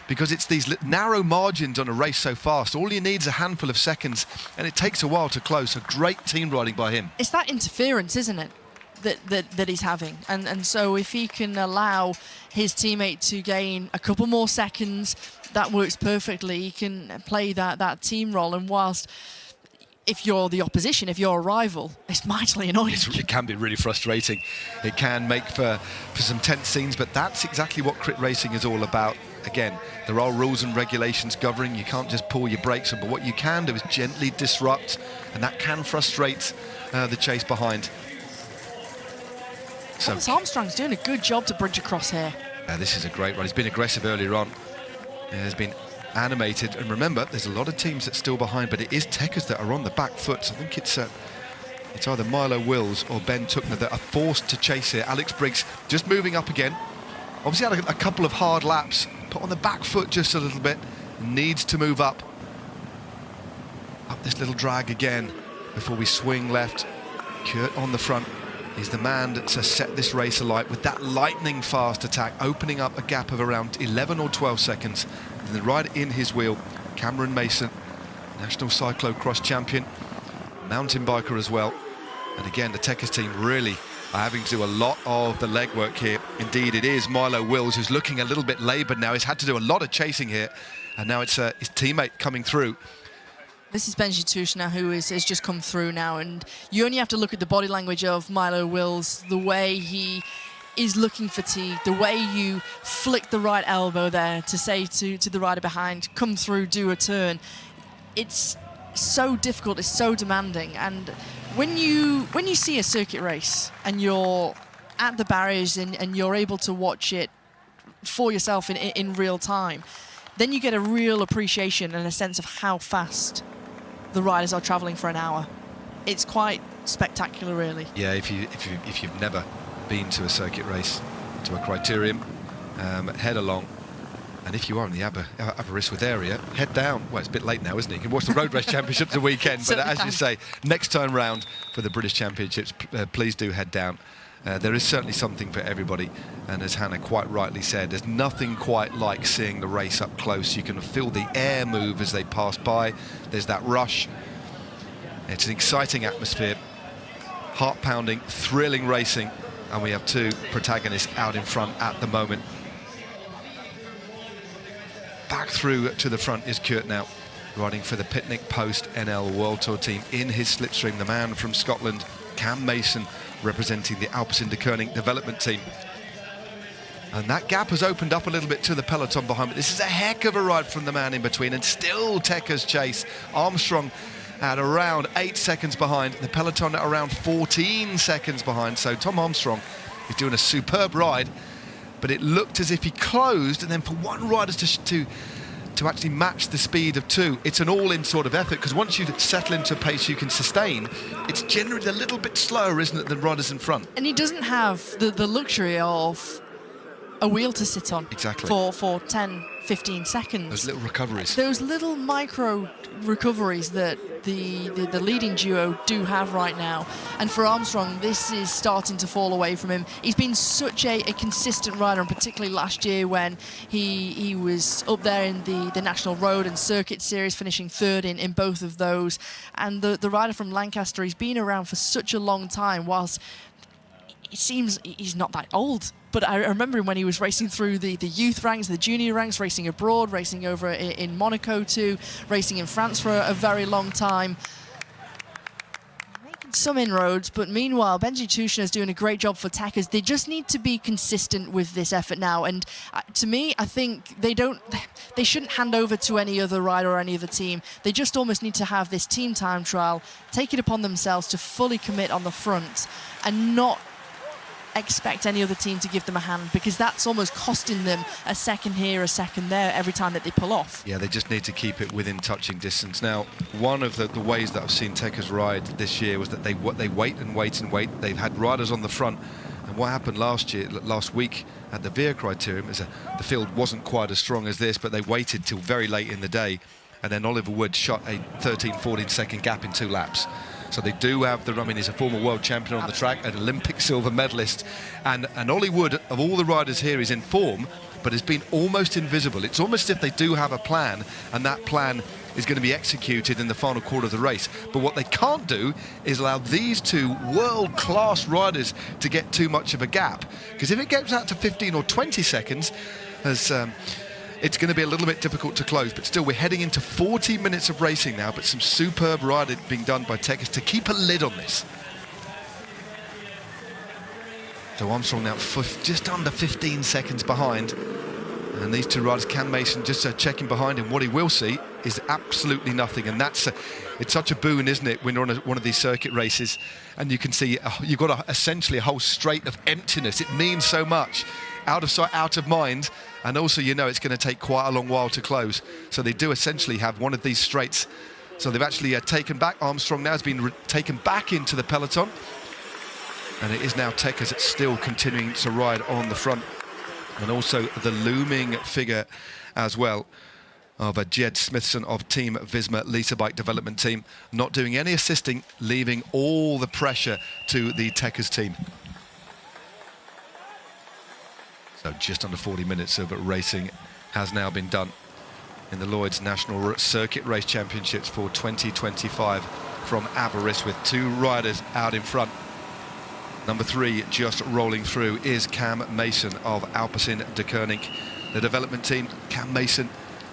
because it's these narrow margins on a race so fast. All you need is a handful of seconds, and it takes a while to close. So great team riding by him. It's that interference, isn't it, that he's having. And so if he can allow his teammate to gain a couple more seconds, that works perfectly. He can play that team role, and whilst if you're the opposition, if you're a rival, it's mightily annoying. It can be really frustrating. It can make for some tense scenes, but that's exactly what crit racing is all about. Again, there are rules and regulations governing. You can't just pull your brakes on, but what you can do is gently disrupt, and that can frustrate the chase behind. So Thomas Armstrong's doing a good job to bridge across here. This is a great run. He's been aggressive earlier on. He's been animated, and remember, there's a lot of teams that's still behind, but it is Techers that are on the back foot. So I think it's either Milo Wills or Ben Tuckner that are forced to chase here. Alex Briggs just moving up again. Obviously had a couple of hard laps, put on the back foot just a little bit. Needs to move up this little drag again before we swing left. Kurt on the front. He's the man to set this race alight with that lightning fast attack, opening up a gap of around 11 or 12 seconds. And the rider in his wheel, Cameron Mason, national cyclocross champion, mountain biker as well. And again, the Techers team really are having to do a lot of the legwork here. Indeed, it is Milo Wills who's looking a little bit laboured now. He's had to do a lot of chasing here, and now it's his teammate coming through. This is Benji Tushna, who has just come through now, and you only have to look at the body language of Milo Wills, the way he is looking fatigued, the way you flick the right elbow there to say to the rider behind, come through, do a turn. It's so difficult, it's so demanding, and when you see a circuit race and you're at the barriers and you're able to watch it for yourself in real time, then you get a real appreciation and a sense of how fast the riders are travelling for an hour. It's quite spectacular, really. Yeah, if you've never been to a circuit race, to a criterium, head along. And if you are in the Aberystwyth area, head down. Well, it's a bit late now, isn't it? You can watch the Road Race Championships the weekend, but as you say, next time round for the British Championships, please do head down There is certainly something for everybody, and as Hannah quite rightly said, there's nothing quite like seeing the race up close. You can feel the air move as they pass by. There's that rush. It's an exciting atmosphere, heart-pounding, thrilling racing, and we have two protagonists out in front at the moment. Back through to the front is Kurt now, riding for the Picnic Post NL World Tour team in his slipstream. The man from Scotland, Cam Mason, representing the Aberystwyth Koenig development team. And that gap has opened up a little bit to the peloton behind, but this is a heck of a ride from the man in between, and still Tekker's chase. Armstrong at around 8 seconds behind, the peloton at around 14 seconds behind. So Tom Armstrong is doing a superb ride, but it looked as if he closed, and then for one rider to actually match the speed of two, it's an all-in sort of effort, because once you settle into a pace you can sustain, it's generally a little bit slower, isn't it, than riders in front. And he doesn't have the luxury of a wheel to sit on. Exactly. For 10, 15 seconds. Those little recoveries. Those little micro recoveries that the leading duo do have right now. And for Armstrong, this is starting to fall away from him. He's been such a consistent rider, and particularly last year when he was up there in the National Road and Circuit Series, finishing third in both of those. And the rider from Lancaster, he's been around for such a long time, whilst it seems he's not that old. But I remember him when he was racing through the youth ranks, the junior ranks, racing abroad, racing over in Monaco too, racing in France for a very long time. Making some inroads, but meanwhile, Benji Tushner is doing a great job for Tekkers. They just need to be consistent with this effort now. And to me, I think they shouldn't hand over to any other rider or any other team. They just almost need to have this team time trial, take it upon themselves to fully commit on the front and not expect any other team to give them a hand, because that's almost costing them a second here, a second there every time that they pull off. Yeah, they just need to keep it within touching distance. Now, one of the ways that I've seen Tekkers ride this year was that they wait and wait and wait. They've had riders on the front, and what happened last week at the VIA criterium is the field wasn't quite as strong as this, but they waited till very late in the day, and then Oliver Wood shot a 13-14 second gap in 2 laps. So they do have he's a former world champion on the track, an Olympic silver medalist, and Ollie Wood, of all the riders here, is in form, but has been almost invisible. It's almost as if they do have a plan, and that plan is going to be executed in the final quarter of the race. But what they can't do is allow these two world-class riders to get too much of a gap, because if it gets out to 15 or 20 seconds, it's going to be a little bit difficult to close. But still, we're heading into 40 minutes of racing now, but some superb riding being done by Tekkers to keep a lid on this. So Armstrong now just under 15 seconds behind, and these two riders, Cam Mason just checking behind him. What he will see is absolutely nothing, and it's such a boon, isn't it, when you're on one of these circuit races and you can see you've got essentially a whole straight of emptiness. It means so much. Out of sight, out of mind, and also it's going to take quite a long while to close. So they do essentially have one of these straights. So they've actually taken back. Armstrong now has been taken back into the peloton, and it is now Tekkers that's still continuing to ride on the front, and also the looming figure as well of Jed Smithson of Team Visma Lisa Bike Development Team, not doing any assisting, leaving all the pressure to the Tekkers team. So just under 40 minutes of racing has now been done in the Lloyds National Circuit Race Championships for 2025 from Aberystwyth. 2 riders out in front. Number 3 just rolling through is Cam Mason of Aberystwyth Koenig. The development team, Cam Mason,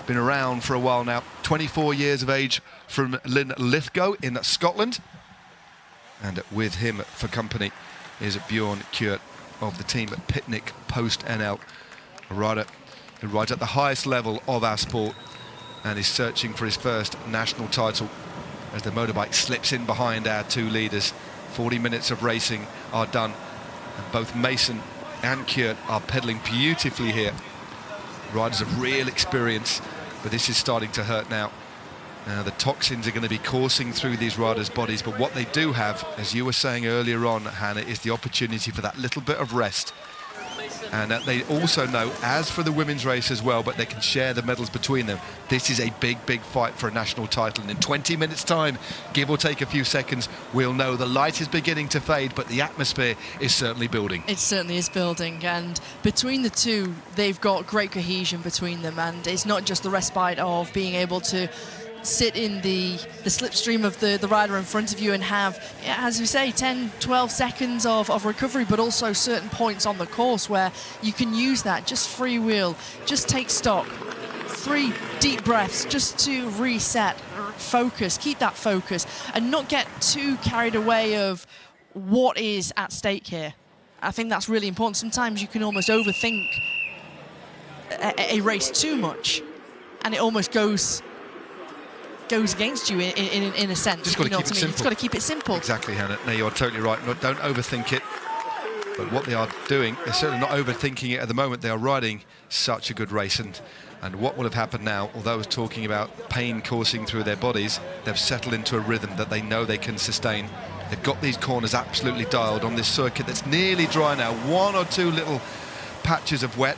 been around for a while now. 24 years of age from Linlithgow in Scotland. And with him for company is Bjorn Kurt of the team at Picnic Post NL, a rider who rides at the highest level of our sport and is searching for his first national title as the motorbike slips in behind our 2 leaders. 40 minutes of racing are done, and both Mason and Kurt are pedalling beautifully here. Riders of real experience, but this is starting to hurt now. The toxins are going to be coursing through these riders' bodies, but what they do have, as you were saying earlier on, Hannah, is the opportunity for that little bit of rest. And they also know, as for the women's race as well, but they can share the medals between them. This is a big, big fight for a national title. And in 20 minutes' time, give or take a few seconds, we'll know the light is beginning to fade, but the atmosphere is certainly building. It certainly is building. And between the two, they've got great cohesion between them. And it's not just the respite of being able to sit in the slipstream of the rider in front of you and have, as you say, 10, 12 seconds of recovery, but also certain points on the course where you can use that, just freewheel, just take stock, 3 deep breaths just to reset, focus, keep that focus, and not get too carried away of what is at stake here. I think that's really important. Sometimes you can almost overthink a race too much, and it almost goes against you in a sense. Just got to keep it simple. It's got to keep it simple. Exactly, Hannah. No, you're totally right. No, don't overthink it. But what they are doing, they're certainly not overthinking it at the moment. They are riding such a good race. And what will have happened now, although I was talking about pain coursing through their bodies, they've settled into a rhythm that they know they can sustain. They've got these corners absolutely dialed on this circuit that's nearly dry now. 1 or 2 little patches of wet.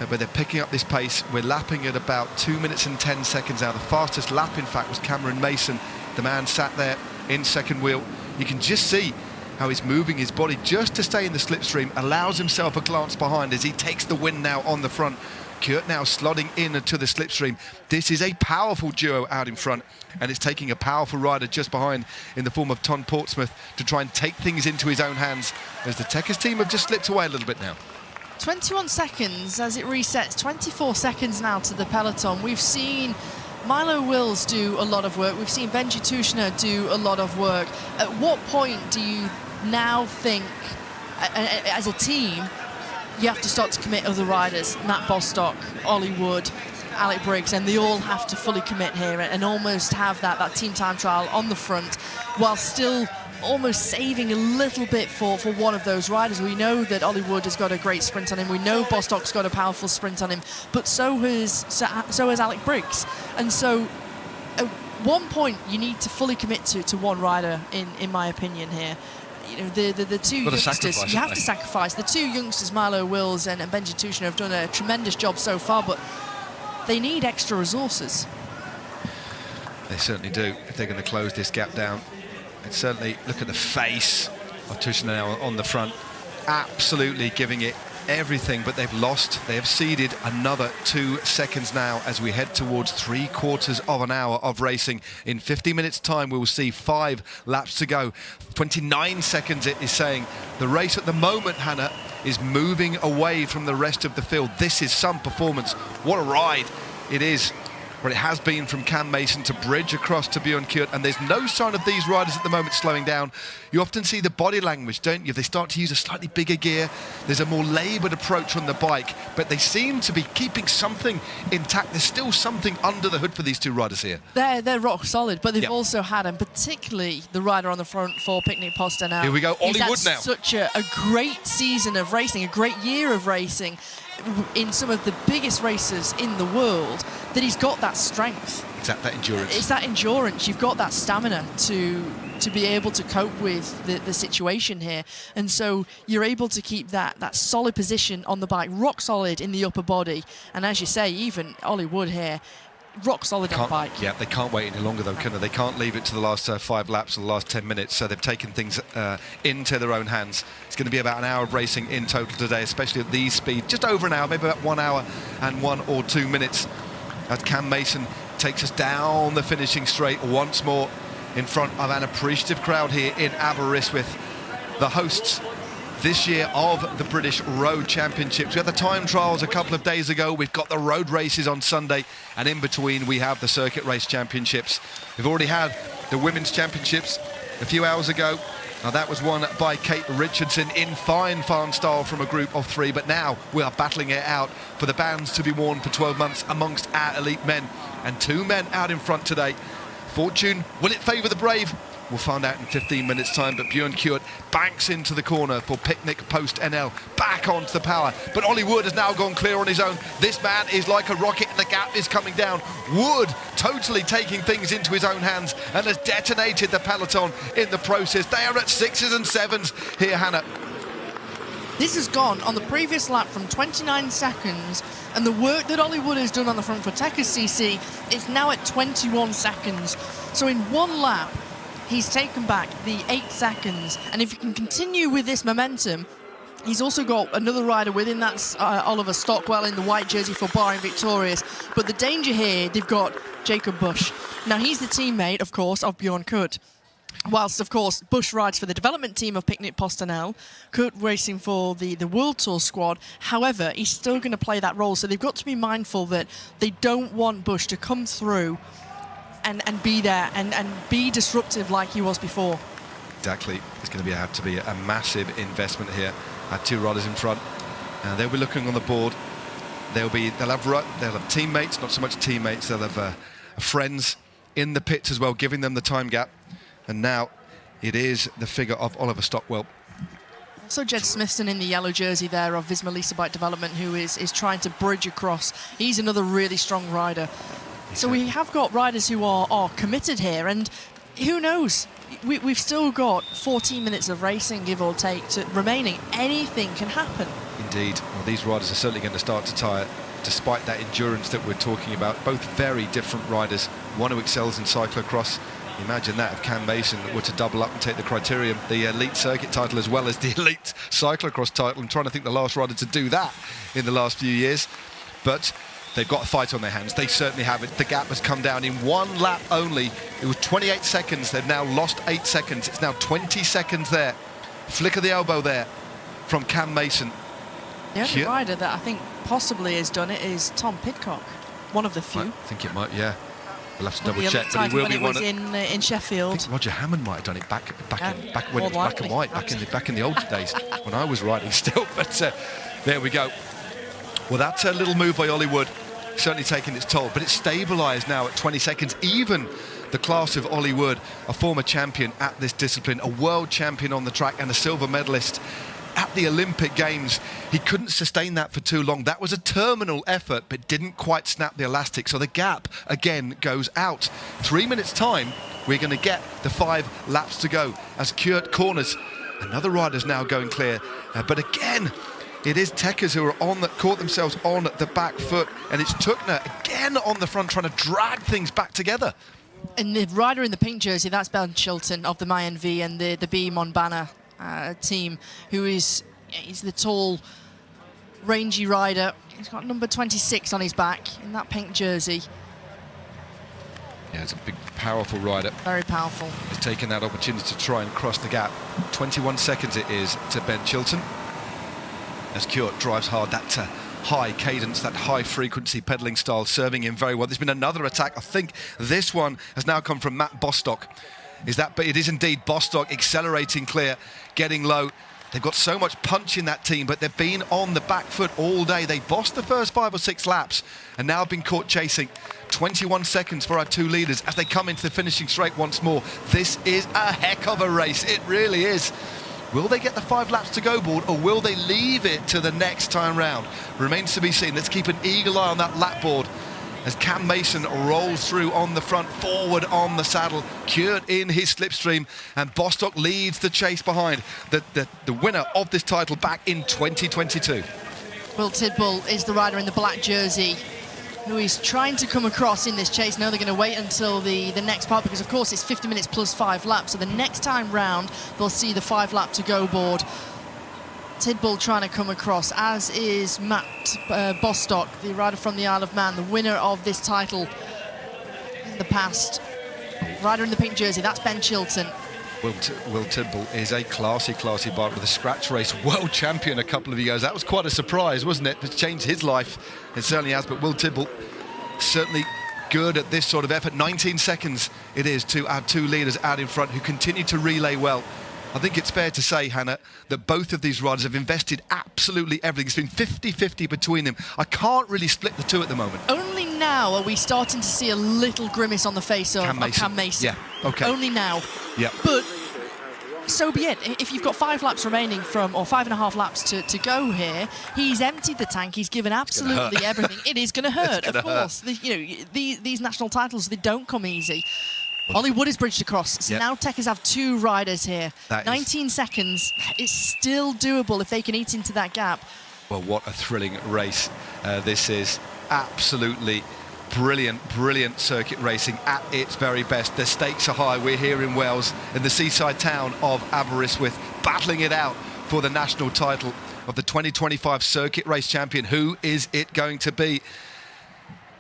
But they're picking up this pace. We're lapping at about 2 minutes and 10 seconds now. The fastest lap, in fact, was Cameron Mason. The man sat there in second wheel. You can just see how he's moving his body just to stay in the slipstream, allows himself a glance behind as he takes the win now on the front. Kurt now slotting in to the slipstream. This is a powerful duo out in front, and it's taking a powerful rider just behind in the form of Tom Portsmouth to try and take things into his own hands, as the Techers team have just slipped away a little bit now. 21 seconds as it resets, 24 seconds now to the peloton. We've seen Milo Wills do a lot of work. We've seen Benji Tushner do a lot of work. At what point do you now think, as a team, you have to start to commit other riders? Matt Bostock, Ollie Wood, Alec Briggs, and they all have to fully commit here and almost have that team time trial on the front, while still almost saving a little bit for one of those riders. We know that Ollie Wood has got a great sprint on him. We know Bostock's got a powerful sprint on him, but so has Alec Briggs. And so at one point you need to fully commit to one rider, in my opinion here. You know, the two youngsters, you have to sacrifice. The two youngsters, Milo Wills and Benji Tushner, have done a tremendous job so far, but they need extra resources. They certainly do, if they're going to close this gap down. And certainly, look at the face of Tushner now on the front, absolutely giving it everything, but they've lost. They have ceded another 2 seconds now as we head towards 3/4 of an hour of racing. In 50 minutes' time, we will see 5 laps to go. 29 seconds, it is saying. The race at the moment, Hannah, is moving away from the rest of the field. This is some performance. What a ride it is. Well, it has been from Cam Mason to bridge across to Bjørn Kurt, and there's no sign of these riders at the moment slowing down. You often see the body language, don't you? They start to use a slightly bigger gear. There's a more laboured approach on the bike, but they seem to be keeping something intact. There's still something under the hood for these two riders here. They're rock solid, but they've also had, and particularly the rider on the front for Picnic Poster now. Here we go, Ollie Wood now. Such a great season of racing, a great year of racing in some of the biggest races in the world, that he's got that strength. Exactly, that endurance. It's that endurance. You've got that stamina to be able to cope with the situation here. And so you're able to keep that solid position on the bike, rock solid in the upper body. And as you say, even Ollie Wood here, rock solid on the bike. Yeah, they can't wait any longer though, can they? They can't leave it to the last 5 laps or the last 10 minutes, so they've taken things into their own hands. It's going to be about an hour of racing in total today, especially at these speeds. Just over an hour, maybe about 1 hour and 1 or 2 minutes, as Cam Mason takes us down the finishing straight once more in front of an appreciative crowd here in Aberystwyth, the hosts this year of the British Road Championships. We had the time trials a couple of days ago. We've got the road races on Sunday, and in between we have the Circuit Race Championships. We've already had the Women's Championships a few hours ago. Now that was won by Kate Richardson in fine farm style from a group of 3, but now we are battling it out for the bands to be worn for 12 months amongst our elite men. And 2 men out in front today. Fortune, will it favour the brave? We'll find out in 15 minutes' time, but Bjørn Kurt banks into the corner for Picnic Post NL, back onto the power. But Ollie Wood has now gone clear on his own. This man is like a rocket, and the gap is coming down. Wood totally taking things into his own hands and has detonated the peloton in the process. They are at 6s and 7s here, Hannah. This has gone on the previous lap from 29 seconds, and the work that Ollie Wood has done on the front for Tekers CC is now at 21 seconds. So in one lap, he's taken back the 8 seconds, and if he can continue with this momentum, he's also got another rider with him, that's Oliver Stockwell in the white jersey for Bahrain Victorious. But the danger here, they've got Jacob Bush. Now, he's the teammate, of course, of Bjorn Kurt. Whilst, of course, Bush rides for the development team of Picnic Postanel, Kurt racing for the World Tour squad. However, he's still going to play that role, so they've got to be mindful that they don't want Bush to come through and be there and be disruptive like he was before. Exactly. It's going to have to be a massive investment here. Had 2 riders in front, and they'll be looking on the board. They'll have teammates, not so much teammates. They'll have friends in the pits as well, giving them the time gap. And now it is the figure of Oliver Stockwell. Also Jed Smithson in the yellow jersey there of Visma Leasa Bike Development, who is trying to bridge across. He's another really strong rider. So we have got riders who are committed here, and who knows? We've still got 14 minutes of racing, give or take, remaining. Anything can happen. Indeed. Well, these riders are certainly going to start to tire, despite that endurance that we're talking about. Both very different riders. One who excels in cyclocross. Imagine that if Cam Mason were to double up and take the criterium, the elite circuit title as well as the elite cyclocross title. I'm trying to think the last rider to do that in the last few years. But they've got a fight on their hands. They certainly have it. The gap has come down in one lap only. It was 28 seconds. They've now lost 8 seconds. It's now 20 seconds there. Flick of the elbow there from Cam Mason. The only rider that I think possibly has done it is Tom Pidcock, one of the few. I think it might, yeah. We'll have to double check, but he will be one. In Sheffield. I think Roger Hammond might have done it back when it was black and white, back in the old days when I was riding still. But there we go. Well, that's a little move by Ollie Wood, certainly taking its toll. But it's stabilised now at 20 seconds. Even the class of Ollie Wood, a former champion at this discipline, a world champion on the track, and a silver medalist at the Olympic Games, he couldn't sustain that for too long. That was a terminal effort, but didn't quite snap the elastic. So the gap, again, goes out. 3 minutes' time, we're going to get the 5 laps to go. As Kurt corners, another rider's now going clear. But again, it is Tekers who are caught themselves on the back foot. And it's Tuckner again on the front, trying to drag things back together. And the rider in the pink jersey, that's Ben Chilton of the MyNV and the B Monbana team, who he's the tall, rangy rider. He's got number 26 on his back in that pink jersey. Yeah, it's a big, powerful rider. Very powerful. He's taken that opportunity to try and cross the gap. 21 seconds it is to Ben Chilton. As Kurt drives hard, that high cadence, that high frequency pedalling style serving him very well. There's been another attack. I think this one has now come from Matt Bostock. But it is indeed Bostock accelerating clear, getting low. They've got so much punch in that team, but they've been on the back foot all day. They bossed the first 5 or 6 laps and now have been caught chasing. 21 seconds for our 2 leaders as they come into the finishing straight once more. This is a heck of a race. It really is. Will they get the 5 laps to go board, or will they leave it to the next time round? Remains to be seen. Let's keep an eagle eye on that lap board as Cam Mason rolls through on the front, forward on the saddle. Kurt in his slipstream, and Bostock leads the chase behind the winner of this title back in 2022. Will Tidbull is the rider in the black jersey who is trying to come across in this chase. Now they're going to wait until the next part, because of course it's 50 minutes plus 5 laps, so the next time round they'll see the 5 lap to go board. Tidbull trying to come across, as is Matt Bostock, the rider from the Isle of Man, the winner of this title in the past. Rider in the pink jersey, that's Ben Chilton. Will Tidbull is a classy bike with a scratch race world champion a couple of years. That was quite a surprise, wasn't it? It's changed his life. It certainly has, but Will Tidbull certainly good at this sort of effort. 19 seconds it is to our 2 leaders out in front who continue to relay well. I think it's fair to say, Hannah, that both of these riders have invested absolutely everything. It's been 50-50 between them. I can't really split the 2 at the moment. Only now are we starting to see a little grimace on the face of Cam Mason. Yeah, OK. Only now. Yeah. But so be it. If you've got 5 laps remaining or 5.5 laps to go here, he's emptied the tank. He's given absolutely everything. It is going to hurt, of course. These national titles, they don't come easy. Ollie Wood is bridged across, so Yep. now Techers have 2 riders here. That is- 19 seconds, it's still doable if they can eat into that gap. Well, what a thrilling race this is. Absolutely brilliant circuit racing at its very best. The stakes are high. We're here in Wales, in the seaside town of Aberystwyth, battling it out for the national title of the 2025 circuit race champion. Who is it going to be?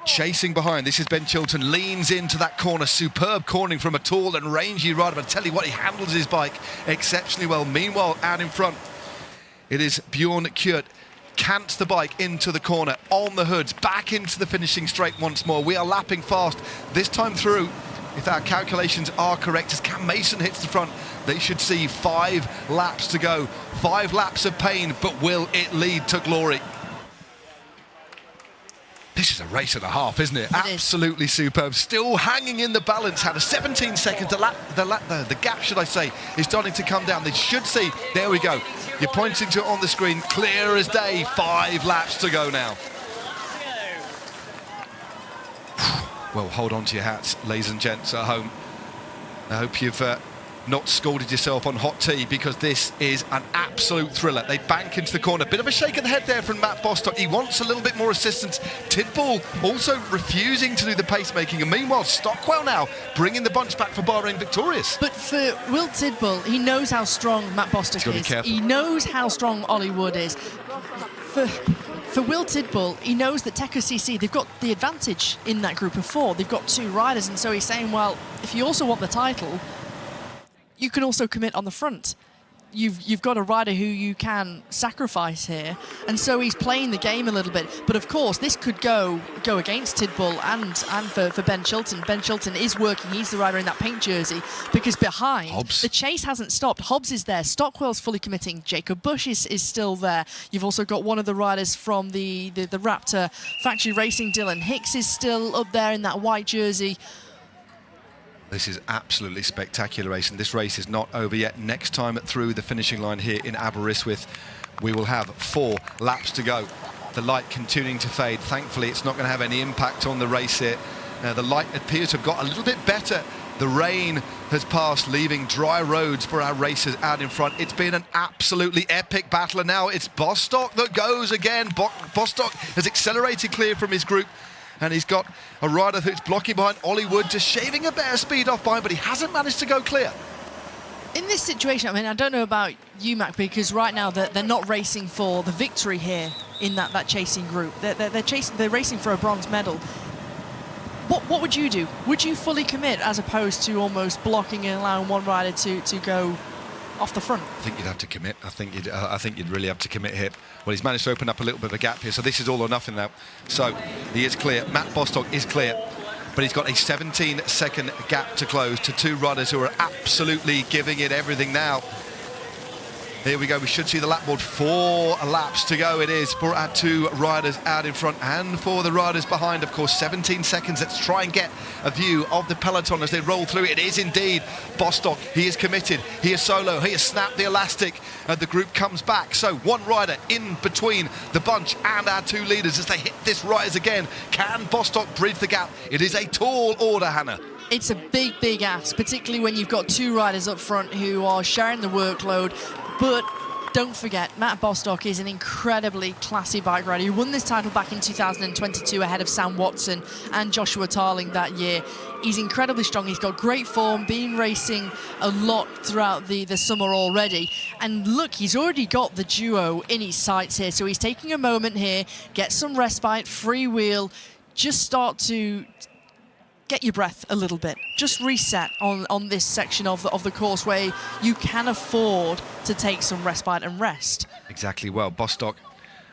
Chasing behind, this is Ben Chilton, leans into that corner, superb cornering from a tall and rangy rider, but I tell you what, he handles his bike exceptionally well. Meanwhile, out in front, it is Bjorn Kjurt, cants the bike into the corner, on the hoods, back into the finishing straight once more. We are lapping fast, this time through, if our calculations are correct, as Cam Mason hits the front, they should see 5 laps to go. 5 laps of pain, but will it lead to glory? This is a race and a half, isn't it? Absolutely superb. Still hanging in the balance. Had a 17 seconds. The gap, should I say, is starting to come down. They should see. There we go. You're pointing to it on the screen. Clear as day. 5 laps to go now. Well, hold on to your hats, ladies and gents at home. I hope you've not scalded yourself on hot tea, because this is an absolute thriller. They bank into the corner. Bit of a shake of the head there from Matt Bostock. He wants a little bit more assistance. Tidball also refusing to do the pacemaking. And meanwhile, Stockwell now bringing the bunch back for Bahrain victorious. But for Will Tidball, he knows how strong Matt Bostock Gotta be is. careful. He knows how strong Ollie Wood is. For Will Tidball, he knows that Teco CC, they've got the advantage in that group of 4. They've got 2 riders, and so he's saying, well, if you also want the title, you can also commit on the front. You've got a rider who you can sacrifice here, and so he's playing the game a little bit. But of course, this could go against Tidball and for Ben Chilton. Ben Chilton is working. He's the rider in that pink jersey, because behind Hobbs. the chase hasn't stopped. Hobbs is there. Stockwell's fully committing. Jacob Bush is still there. You've also got one of the riders from the Raptor Factory Racing. Dylan Hicks is still up there in that white jersey. This is absolutely spectacular racing. This race is not over yet. Next time through the finishing line here in Aberystwyth, we will have 4 laps to go. The light continuing to fade. Thankfully, it's not going to have any impact on the race here. The light appears to have got a little bit better. The rain has passed, leaving dry roads for our racers out in front. It's been an absolutely epic battle, and now it's Bostock that goes again. Bostock has accelerated clear from his group, and he's got a rider who's blocking behind Ollie Wood, just shaving a bit of speed off behind, but he hasn't managed to go clear. In this situation, I mean, I don't know about you, Mac, because right now they're not racing for the victory here in that chasing group. They're racing for a bronze medal. What would you do? Would you fully commit, as opposed to almost blocking and allowing one rider to go off the front? I think you'd have to commit. I think you'd really have to commit here. Well, he's managed to open up a little bit of a gap here, so this is all or nothing now. So he is clear. Matt Bostock is clear, but he's got a 17-second gap to close to 2 riders who are absolutely giving it everything now. Here we go. We should see the lap board. 4 laps to go it is for our 2 riders out in front, and for the riders behind, of course. 17 seconds. Let's try and get a view of the peloton as they roll through. It is indeed Bostock. He is committed. He is solo. He has snapped the elastic, and the group comes back. So 1 rider in between the bunch and our 2 leaders as they hit this rise again. Can Bostock bridge the gap? It is a tall order, Hannah. It's a big ask, particularly when you've got 2 riders up front who are sharing the workload. But don't forget, Matt Bostock is an incredibly classy bike rider. He won this title back in 2022 ahead of Sam Watson and Joshua Tarling that year. He's incredibly strong. He's got great form, been racing a lot throughout the summer already. And look, he's already got the duo in his sights here. So he's taking a moment here, get some respite, freewheel, just start to get your breath a little bit. Just reset on this section of the course where you can afford to take some respite and rest. Exactly. Well, Bostock,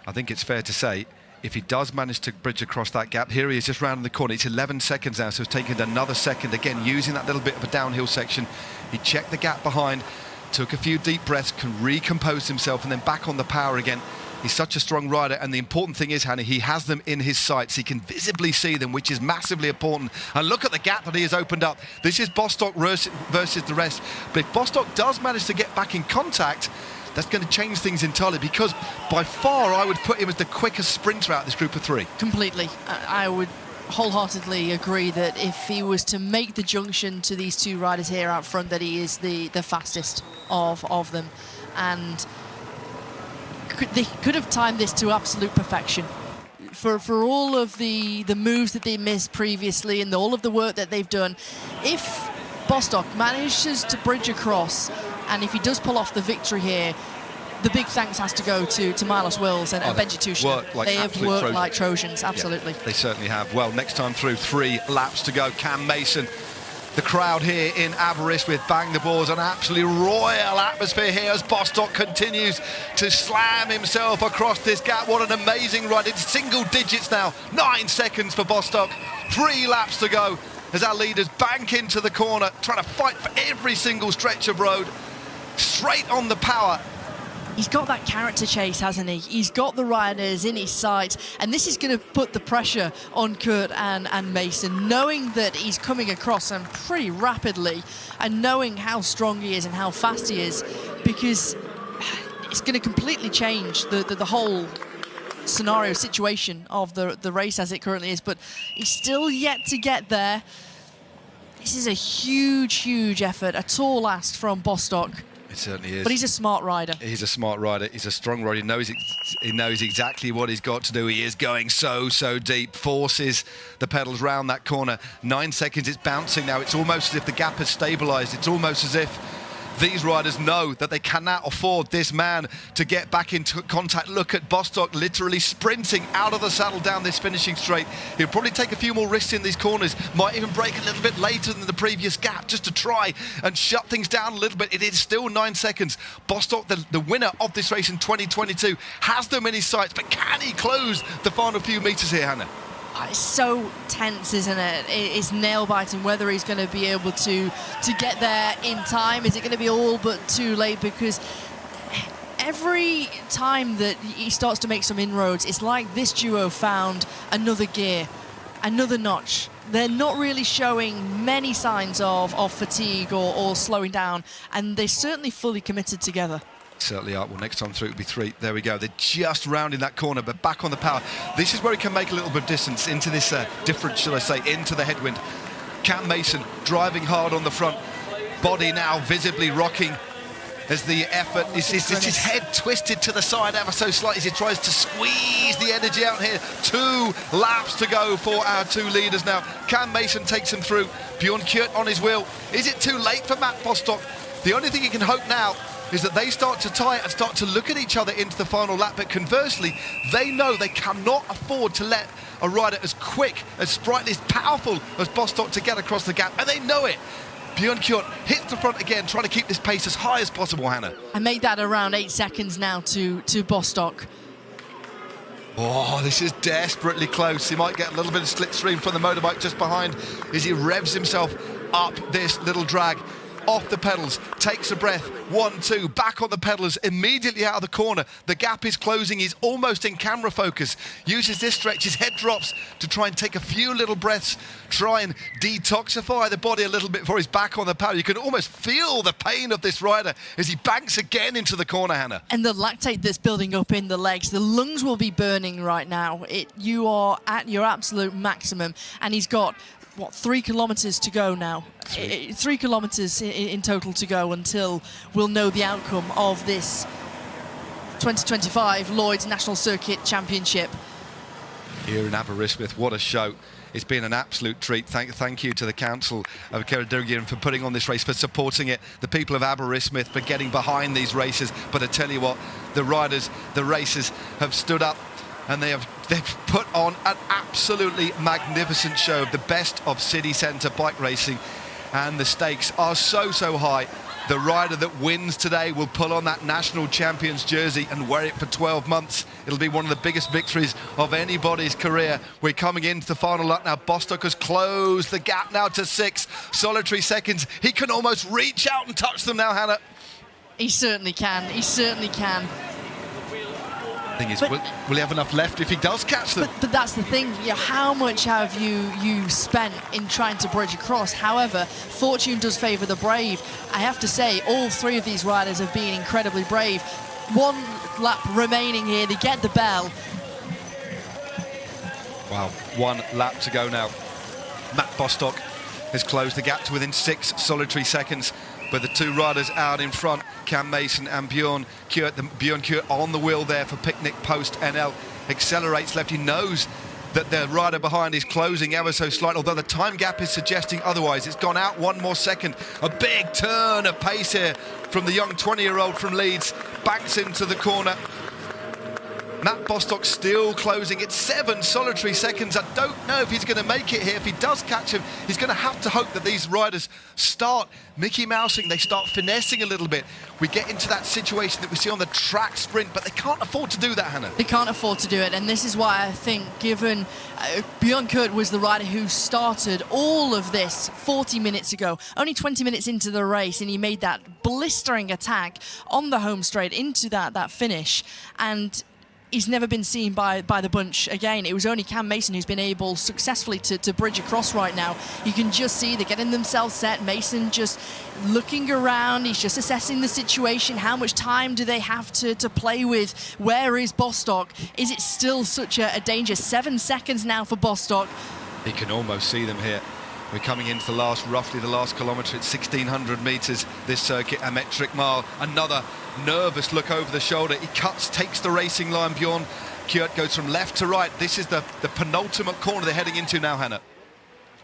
I think it's fair to say, if he does manage to bridge across that gap, here he is just round the corner. It's 11 seconds now, so he's taken another second, again, using that little bit of a downhill section. He checked the gap behind, took a few deep breaths, can recompose himself, and then back on the power again. He's such a strong rider, and the important thing is, Hannah, he has them in his sights. He can visibly see them, which is massively important. And look at the gap that he has opened up. This is Bostock versus the rest. But if Bostock does manage to get back in contact, that's going to change things entirely, because by far I would put him as the quickest sprinter out of this group of 3. Completely. I would wholeheartedly agree that if he was to make the junction to these two riders here out front, that he is the fastest of them. And they could have timed this to absolute perfection. For all of the moves that they missed previously and all of the work that they've done, if Bostock manages to bridge across, and if he does pull off the victory here, the big thanks has to go to Milos Wills and Benji Tushner. They have worked like Trojans, absolutely. Yeah, they certainly have. Well, next time through, 3 laps to go. Cam Mason, the crowd here in Aberystwyth, bang the balls, an absolutely royal atmosphere here as Bostock continues to slam himself across this gap. What an amazing ride. It's single digits now, 9 seconds for Bostock, 3 laps to go as our leaders bank into the corner, trying to fight for every single stretch of road, straight on the power. He's got that character chase, hasn't he? He's got the riders in his sights, and this is going to put the pressure on Kurt and Mason, knowing that he's coming across them pretty rapidly and knowing how strong he is and how fast he is, because it's going to completely change the whole scenario situation of the race as it currently is. But he's still yet to get there. This is a huge effort, a tall ask from Bostock. It certainly is. But he's a smart rider. He's a smart rider. He's a strong rider. He knows exactly what he's got to do. He is going so deep. Forces the pedals round that corner. 9 seconds. It's bouncing now. It's almost as if the gap has stabilised. It's almost as if these riders know that they cannot afford this man to get back into contact. Look at Bostock literally sprinting out of the saddle down this finishing straight. He'll probably take a few more risks in these corners, might even break a little bit later than the previous gap just to try and shut things down a little bit. It is still 9 seconds. Bostock, the winner of this race in 2022, has them in his sights, but can he close the final few metres here, Hannah? It's so tense, isn't it? It's nail-biting whether he's going to be able to get there in time. Is it going to be all but too late? Because every time that he starts to make some inroads, it's like this duo found another gear, another notch. They're not really showing many signs of fatigue or slowing down, and they're certainly fully committed together. Certainly are. Well, next time through it'll be 3. There we go. They're just rounding that corner, but back on the power. This is where he can make a little bit of distance into this difference, shall I say, into the headwind. Cam Mason driving hard on the front. Body now visibly rocking as the effort is his head twisted to the side ever so slightly as he tries to squeeze the energy out here. 2 laps to go for our 2 leaders now. Cam Mason takes him through. Bjorn Kjurt on his wheel. Is it too late for Matt Bostock? The only thing he can hope now is that they start to tie and start to look at each other into the final lap, but conversely, they know they cannot afford to let a rider as quick, as sprightly, as powerful as Bostock to get across the gap, and they know it. Bjorn Kjurt hits the front again, trying to keep this pace as high as possible, Hannah. I made that around 8 seconds now to Bostock. Oh, this is desperately close. He might get a little bit of slipstream from the motorbike just behind as he revs himself up this little drag. Off the pedals, takes a breath, 1, 2, back on the pedals, immediately out of the corner. The gap is closing, he's almost in camera focus. Uses this stretch, his head drops to try and take a few little breaths, try and detoxify the body a little bit before he's back on the power. You can almost feel the pain of this rider as he banks again into the corner, Hannah. And the lactate that's building up in the legs, the lungs will be burning right now. You are at your absolute maximum, and he's got 3 kilometres to go now. 3 kilometres in total to go until we'll know the outcome of this 2025 Lloyds National Circuit Championship. Here in Aberystwyth, what a show. It's been an absolute treat. Thank you to the Council of Ceredigion for putting on this race, for supporting it, the people of Aberystwyth for getting behind these races. But I tell you what, the riders, the racers have stood up and they've put on an absolutely magnificent show of the best of city centre bike racing, and the stakes are so high. The rider that wins today will pull on that national champions jersey and wear it for 12 months. It'll be one of the biggest victories of anybody's career. We're coming into the final lap now. Bostock has closed the gap now to 6 solitary seconds. He can almost reach out and touch them now, Hannah. He certainly can. He certainly can. Thing is, will he have enough left if he does catch them? But that's the thing. How much have you spent in trying to bridge across? However, fortune does favour the brave. I have to say, all 3 of these riders have been incredibly brave. 1 lap remaining here. They get the bell. Wow, 1 lap to go now. Matt Bostock has closed the gap to within 6 solitary seconds, but the 2 riders out in front, Cam Mason and Bjorn Kurt. Bjorn Kurt on the wheel there for Picnic Post NL. Accelerates left. He knows that the rider behind is closing ever so slightly, although the time gap is suggesting otherwise. It's gone out 1 more second. A big turn of pace here from the young 20-year-old from Leeds. Banks into the corner. Matt Bostock still closing. It's 7 solitary seconds. I don't know if he's going to make it here. If he does catch him, he's going to have to hope that these riders start Mickey Mousing. They start finessing a little bit. We get into that situation that we see on the track sprint, but they can't afford to do that, Hannah. They can't afford to do it, and this is why I think, given Bjorn Kurt was the rider who started all of this 40 minutes ago, only 20 minutes into the race, and he made that blistering attack on the home straight into that finish, and he's never been seen by the bunch again. It was only Cam Mason who's been able successfully to bridge across right now. You can just see they're getting themselves set. Mason just looking around. He's just assessing the situation. How much time do they have to play with? Where is Bostock? Is it still such a danger? 7 seconds now for Bostock. You can almost see them here. We're coming into roughly the last kilometre. It's 1,600 metres, this circuit, a metric mile. Another nervous look over the shoulder. He cuts, takes the racing line. Bjorn Kurt goes from left to right. This is the penultimate corner they're heading into now, Hannah.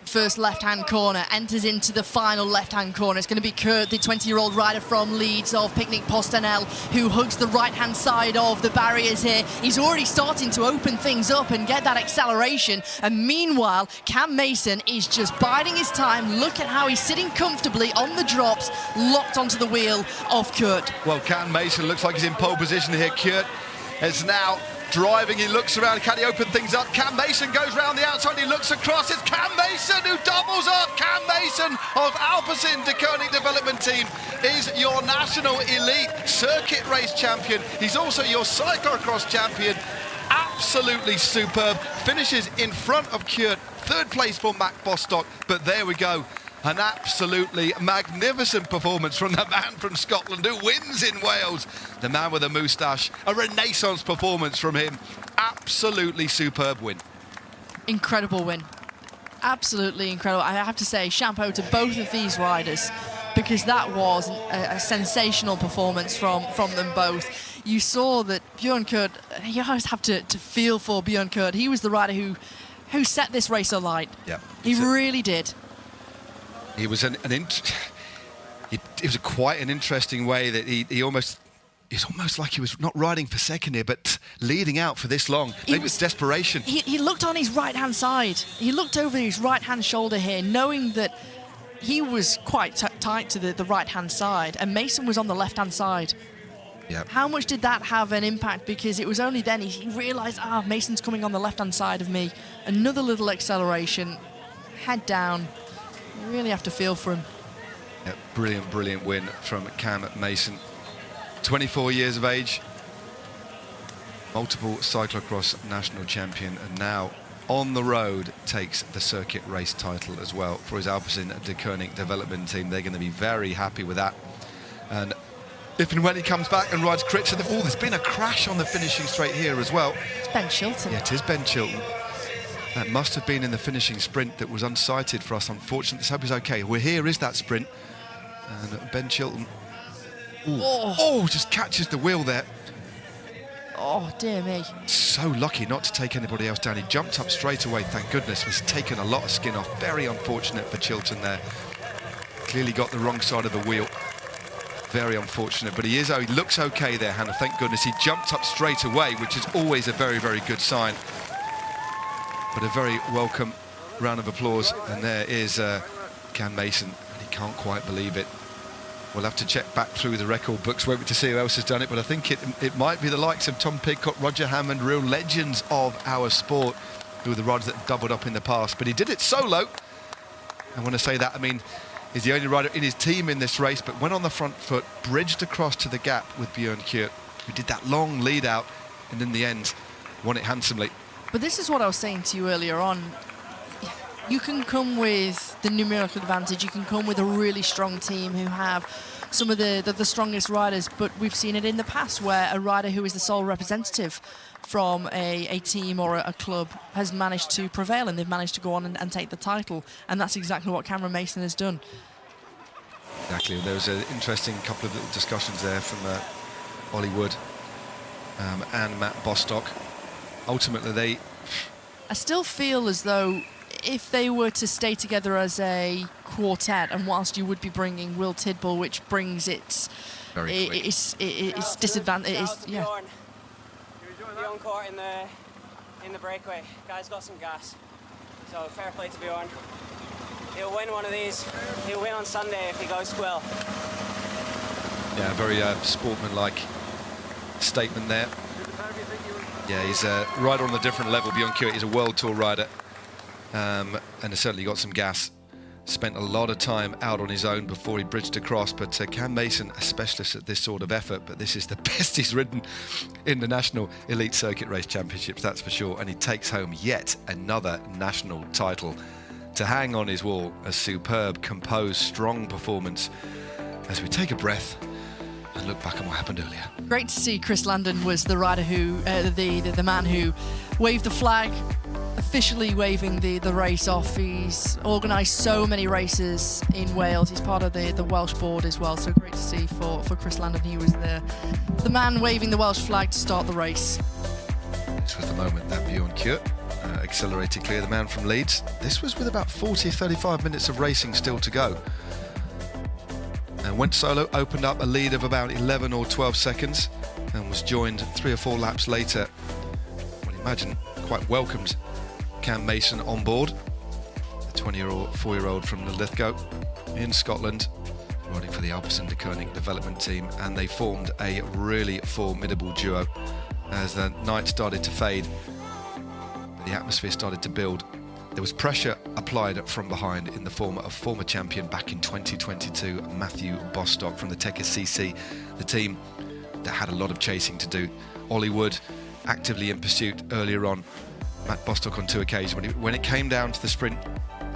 First left-hand corner, enters into the final left-hand corner. It's going to be Kurt, the 20-year-old rider from Leeds of Picnic Post NL, who hugs the right-hand side of the barriers here. He's already starting to open things up and get that acceleration. And meanwhile, Cam Mason is just biding his time. Look at how he's sitting comfortably on the drops, locked onto the wheel of Kurt. Well, Cam Mason looks like he's in pole position here. Kurt is now driving. He looks around. Can he open things up? Cam Mason goes round the outside. He looks across. It's Cam Mason who doubles up. Cam Mason of Aberystwyth De Koning Development Team is your national elite circuit race champion. He's also your cyclocross champion. Absolutely superb. Finishes in front of Kurt. 3rd place for Matt Bostock. But there we go. An absolutely magnificent performance from the man from Scotland who wins in Wales. The man with a moustache. A renaissance performance from him. Absolutely superb win. Incredible win. Absolutely incredible. I have to say, chapeau to both of these riders, because that was a sensational performance from them both. You saw that Bjorn Kurt, you always have to feel for Bjorn Kurt. He was the rider who set this race alight. Yeah, he really did. He was it was quite an interesting way that it's almost like he was not riding for second here, but leading out for this long. Maybe it was desperation. He looked on his right-hand side. He looked over his right-hand shoulder here, knowing that he was quite tight to the right-hand side, and Mason was on the left-hand side. Yep. How much did that have an impact? Because it was only then he realised, Mason's coming on the left-hand side of me. Another little acceleration, head down. You really have to feel for him. Yeah, brilliant win from Cam Mason. 24 years of age, multiple cyclocross national champion, and now on the road takes the circuit race title as well for his Aberystwyth De Koning Development Team. They're going to be very happy with that. And if and when he comes back and rides crits, there's been a crash on the finishing straight here as well. It's Ben Chilton. Yeah, it is Ben Chilton. That must have been in the finishing sprint that was unsighted for us, unfortunately. Let's hope he's okay. Well, here is that sprint. And Ben Chilton, just catches the wheel there. Oh, dear me. So lucky not to take anybody else down. He jumped up straight away, thank goodness. He's taken a lot of skin off. Very unfortunate for Chilton there. Clearly got the wrong side of the wheel. Very unfortunate, but he looks okay there, Hannah, thank goodness. He jumped up straight away, which is always a very, very good sign. But a very welcome round of applause. And there is Cam Mason, and he can't quite believe it. We'll have to check back through the record books, won't we, to see who else has done it, but I think it might be the likes of Tom Pidcock, Roger Hammond, real legends of our sport, who are the riders that have doubled up in the past. But he did it solo. And when I say that, I mean, he's the only rider in his team in this race, but went on the front foot, bridged across to the gap with Bjorn Kurt, who did that long lead out, and in the end, won it handsomely. But this is what I was saying to you earlier on. You can come with the numerical advantage. You can come with a really strong team who have some of the strongest riders, but we've seen it in the past where a rider who is the sole representative from a team or a club has managed to prevail, and they've managed to go on and take the title, and that's exactly what Cameron Mason has done. Exactly. There was an interesting couple of little discussions there from Ollie Wood and Matt Bostock. Ultimately, I still feel as though if they were to stay together as a quartet, and whilst you would be bringing Will Tidball, which brings its disadvantage, Be on court in the breakaway. Guy's got some gas, so fair play to Bjorn. He'll win one of these. He'll win on Sunday if he goes quill. yeah, very sportsmanlike statement there. Yeah, he's a rider on a different level. Bjorn Kjørt is a world tour rider, and has certainly got some gas. Spent a lot of time out on his own before he bridged across, but Cam Mason, a specialist at this sort of effort, but this is the best he's ridden in the National Elite Circuit Race Championships, that's for sure, and he takes home yet another national title. To hang on his wall, a superb, composed, strong performance as we take a breath and look back on what happened earlier. Great to see Chris Landon was the rider who, the man who waved the flag, officially waving the race off. He's organised so many races in Wales. He's part of the Welsh board as well, so great to see for Chris Landon. He was the man waving the Welsh flag to start the race. This was the moment that Bjorn Kjørt accelerated clear, the man from Leeds. This was with about 35 minutes of racing still to go. And went solo, opened up a lead of about 11 or 12 seconds, and was joined 3 or 4 laps later. Well, imagine, quite welcomed Cam Mason on board, the 24-year-old from the Lithgow in Scotland, riding for the Aberystwyth development team, and they formed a really formidable duo as the night started to fade. The atmosphere started to build. There was pressure applied from behind in the form of former champion back in 2022, Matthew Bostock from the Tekka CC, the team that had a lot of chasing to do. Ollie Wood actively in pursuit earlier on. Matt Bostock on 2 occasions. When it came down to the sprint,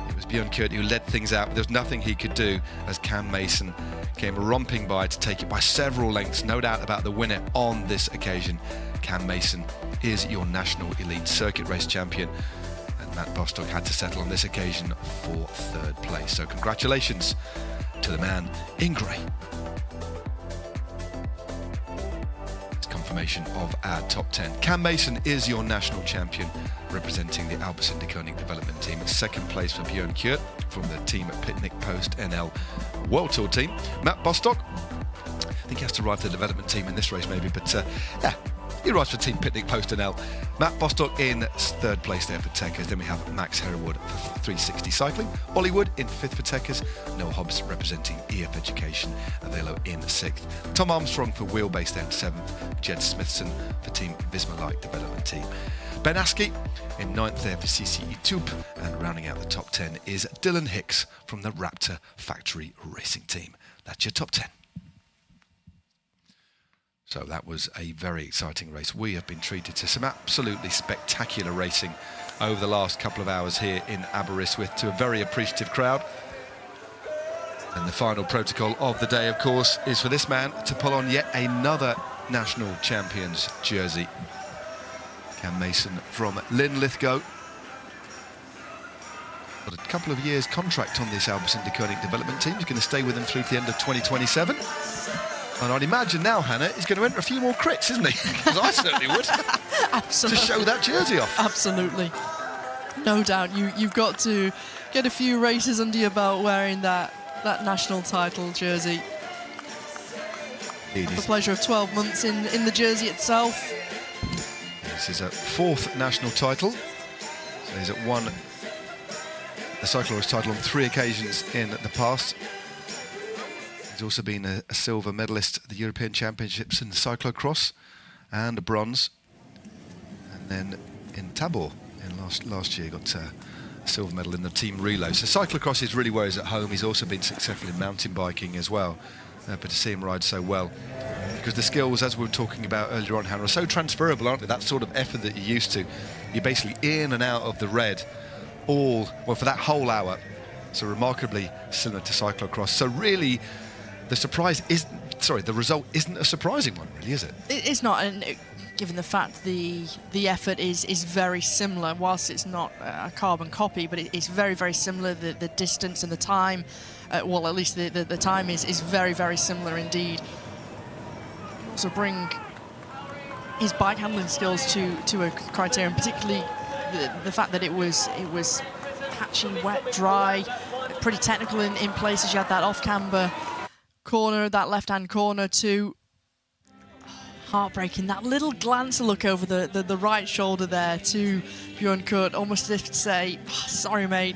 it was Bjorn Kjørt who led things out. There was nothing he could do as Cam Mason came romping by to take it by several lengths. No doubt about the winner on this occasion. Cam Mason is your National Elite Circuit Race Champion, and Matt Bostock had to settle on this occasion for 3rd place. So congratulations to the man in grey. It's confirmation of our top 10. Cam Mason is your national champion, representing the Aberystwyth development team. 2nd place for Bjorn Kjørt from the team at Picnic Post NL World Tour team. Matt Bostock, I think he has to ride for the development team in this race maybe, but yeah, he rides for Team Picnic Post NL. Matt Bostock in 3rd place there for Tekkas. Then we have Max Herwood for 360 cycling. Ollie Wood in 5th for Tekkas. Noah Hobbs representing EF Education. Avelo in 6th. Tom Armstrong for Wheelbase there in 7th. Jed Smithson for Team Visma Light development team. Ben Askey in 9th there for CCE Toop. And rounding out the top 10 is Dylan Hicks from the Raptor Factory Racing team. That's your top 10. So that was a very exciting race. We have been treated to some absolutely spectacular racing over the last couple of hours here in Aberystwyth, to a very appreciative crowd. And the final protocol of the day, of course, is for this man to pull on yet another national champions jersey. Cam Mason from Lithgow. Got a couple of years contract on this Aberystwyth development team. He's going to stay with them through to the end of 2027. And I'd imagine now, Hannah, he's going to enter a few more crits, isn't he? Because I certainly would. Absolutely. To show that jersey off. Absolutely. No doubt. You've got to get a few races under your belt wearing that national title jersey. The pleasure of 12 months in the jersey itself. This is a 4th national title. So he's won the cyclor's title on 3 occasions in the past. He's also been a silver medalist at the European Championships in cyclocross, and a bronze. And then in Tabor in last year got a silver medal in the team relay. So cyclocross is really where he's at home. He's also been successful in mountain biking as well. But to see him ride so well, because the skills, as we were talking about earlier on, Hannah, are so transferable, aren't they? That sort of effort that you're used to. You're basically in and out of the red for that whole hour. So remarkably similar to cyclocross. So really, the surprise is, sorry, the result isn't a surprising one, really, is it? It's not, and given the fact the effort is very similar, whilst it's not a carbon copy, but it's very, very similar. The distance and the time, well, at least the time is very, very similar indeed. Also bring his bike handling skills to a criterion, particularly the fact that it was patchy, wet, dry, pretty technical in places. You had that off-camber corner, that left-hand corner too. Heartbreaking. That little glance look over the right shoulder there to Bjørn Kurt, almost as if to say, oh, sorry mate,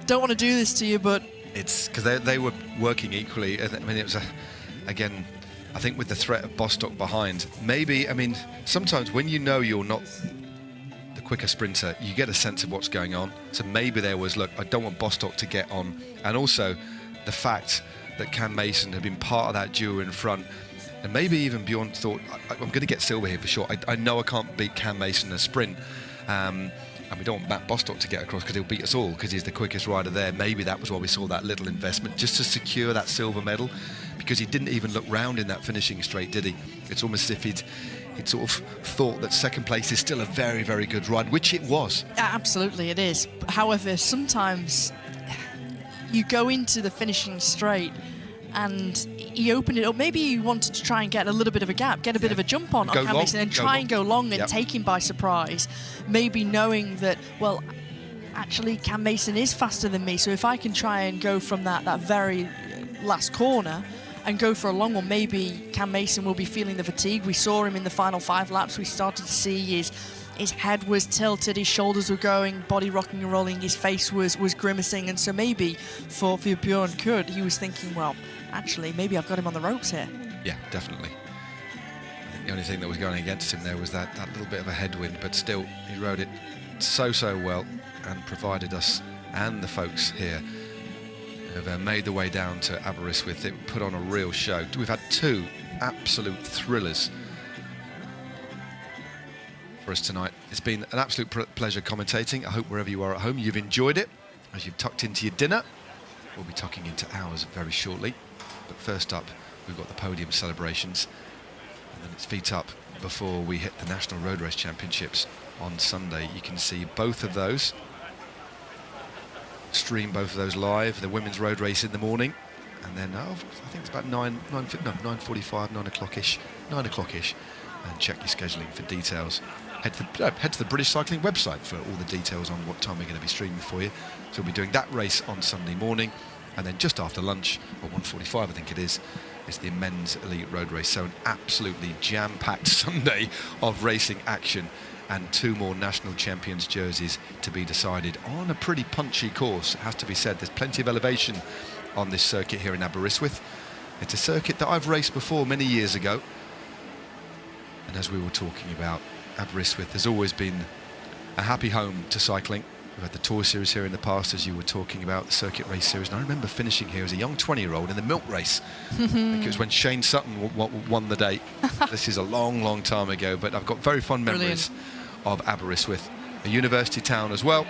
don't want to do this to you, but... It's because they were working equally. I mean, it was, again, I think with the threat of Bostock behind, maybe, I mean, sometimes when you know you're not the quicker sprinter, you get a sense of what's going on. So maybe there was, look, I don't want Bostock to get on. And also the fact that Cam Mason had been part of that duo in front, and maybe even Bjørn thought, I'm going to get silver here for sure. I know I can't beat Cam Mason in a sprint. And we don't want Matt Bostock to get across because he'll beat us all because he's the quickest rider there. Maybe that was why we saw that little investment, just to secure that silver medal, because he didn't even look round in that finishing straight, did he? It's almost as if he'd sort of thought that second place is still a very, very good ride, which it was. Absolutely, it is. However, sometimes you go into the finishing straight and he opened it up. Maybe he wanted to try and get a little bit of a gap, get a bit of a jump on Cam Mason and try and go long and take him by surprise. Maybe knowing that, well, actually Cam Mason is faster than me, so if I can try and go from that very last corner and go for a long one, maybe Cam Mason will be feeling the fatigue. We saw him in the final 5 laps. We started to see his head was tilted, his shoulders were going, body rocking and rolling, his face was grimacing, and so maybe for Bjørn Kurt, he was thinking, well, actually, maybe I've got him on the ropes here. Yeah, definitely. I think the only thing that was going against him there was that little bit of a headwind, but still, he rode it so well and provided us and the folks here who have made the way down to Aberystwyth. It put on a real show. We've had 2 absolute thrillers for us tonight. It's been an absolute pleasure commentating. I hope wherever you are at home, you've enjoyed it as you've tucked into your dinner. We'll be tucking into ours very shortly. But first up, we've got the podium celebrations. And then it's feet up before we hit the National Road Race Championships on Sunday. You can see both of those. Stream both of those live. The women's road race in the morning. And then, I think it's about 9:45, 9 o'clock-ish. 9 o'clock-ish. And check your scheduling for details. Head to the British Cycling website for all the details on what time we're going to be streaming for you. So we'll be doing that race on Sunday morning, and then just after lunch, or 1:45 I think it is the men's elite road race. So an absolutely jam-packed Sunday of racing action, and 2 more national champions jerseys to be decided on a pretty punchy course, it has to be said. There's plenty of elevation on this circuit here in Aberystwyth. It's a circuit that I've raced before many years ago. And as we were talking about, Aberystwyth has always been a happy home to cycling. We've had the Tour Series here in the past, as you were talking about, the Circuit Race Series. And I remember finishing here as a young 20-year-old in the milk race. I think it was when Shane Sutton won the day. This is a long, long time ago, but I've got very fond memories of Aberystwyth, a university town as well.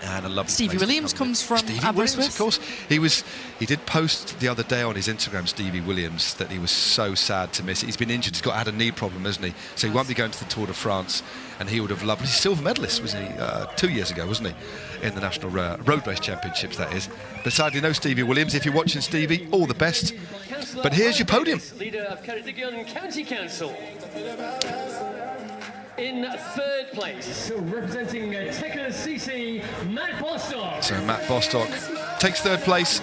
And a lovely Stevie Williams comes from Aberystwyth. Of course. He did post the other day on his Instagram, Stevie Williams, that he was so sad to miss it. He's been injured. He's had a knee problem, hasn't he? So he won't be going to the Tour de France, and he would have loved. He's a silver medalist, wasn't he? 2 years ago, wasn't he? In the National Road Race Championships, that is. But sadly, no Stevie Williams. If you're watching, Stevie, all the best. But here's your podium. Leader of Ceredigion County Council. In 3rd place, representing Tecker CC, Matt Bostock. So Matt Bostock takes 3rd place.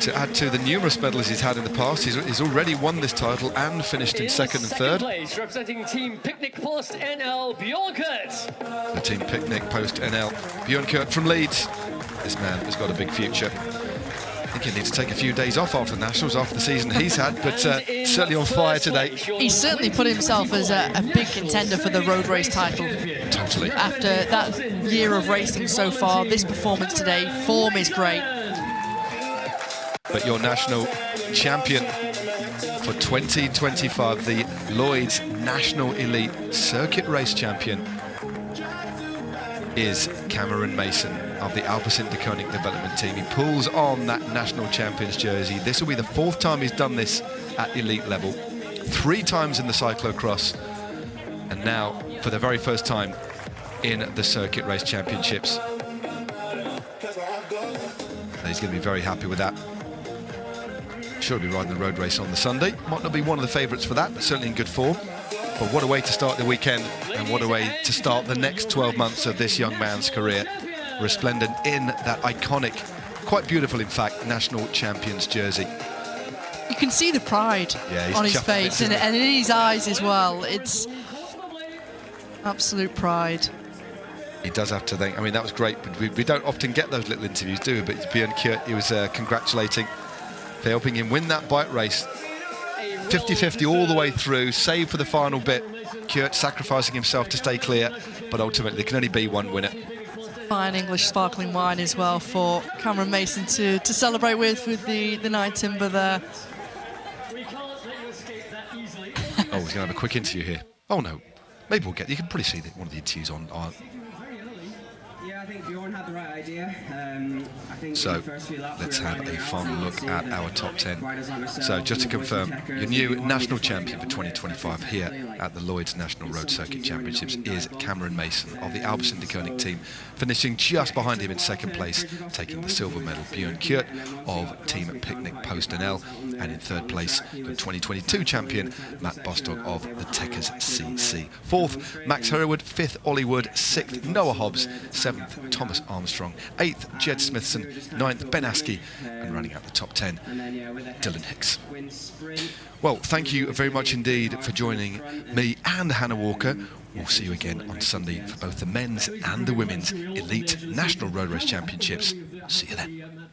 To add to the numerous medals he's had in the past, he's already won this title and finished in 2nd and 3rd. Place, representing Team Picnic Post NL, Bjørn Kurt. The Team Picnic Post NL, Bjørn Kurt from Leeds. This man has got a big future. I think he needs to take a few days off after the Nationals, after the season he's had, but certainly on fire today. He's certainly put himself as a big contender for the road race title. Totally. After that year of racing so far, this performance today, form is great. But your national champion for 2025, the Lloyds National Elite Circuit Race Champion, is Cameron Mason of the Aberystwyth development team. He pulls on that national champions jersey. This will be the 4th time he's done this at elite level, 3 times in the cyclocross, and now for the very first time in the circuit race championships. He's going to be very happy with that. Sure, he'll be riding the road race on the Sunday. Might not be one of the favourites for that, but certainly in good form. But what a way to start the weekend, and what a way to start the next 12 months of this young man's career. Resplendent in that iconic, quite beautiful in fact, national champions jersey. You can see the pride on his face and in his eyes as well. It's absolute pride. He does have to think, I mean, that was great, but we don't often get those little interviews, do we? But Björn Kurt, he was congratulating for helping him win that bike race. 50-50 all the way through, save for the final bit. Kurt sacrificing himself to stay clear, but ultimately there can only be one winner. Fine English sparkling wine as well for Cameron Mason to celebrate with the Night Timber there. Oh, he's going to have a quick interview here. Oh no, maybe we'll get, you can probably see one of the interviews on Yeah, I think Bjorn had the right idea. So let's have a final look at our top 10. So just to confirm, your new national champion for 2025 here at the Lloyds National Road Circuit Championships is Cameron Mason of the Aberystwyth team, finishing just behind him in 2nd place, taking the silver medal. Björn Kurt of Team Picnic Post NL, and in 3rd place, the 2022 champion Matt Bostock of the Techers CC. 4th, Max Herwood. 5th, Ollie Wood. 6th, Noah Hobbs. 7th, Thomas Armstrong. 8th, Jed Smithson. 9th, Ben Askey, and running out the top 10, Dylan Hicks. Well, thank you very much indeed for joining me and Hannah Walker. We'll see you again on Sunday for both the men's and the women's Elite National Road Race Championships. See you then.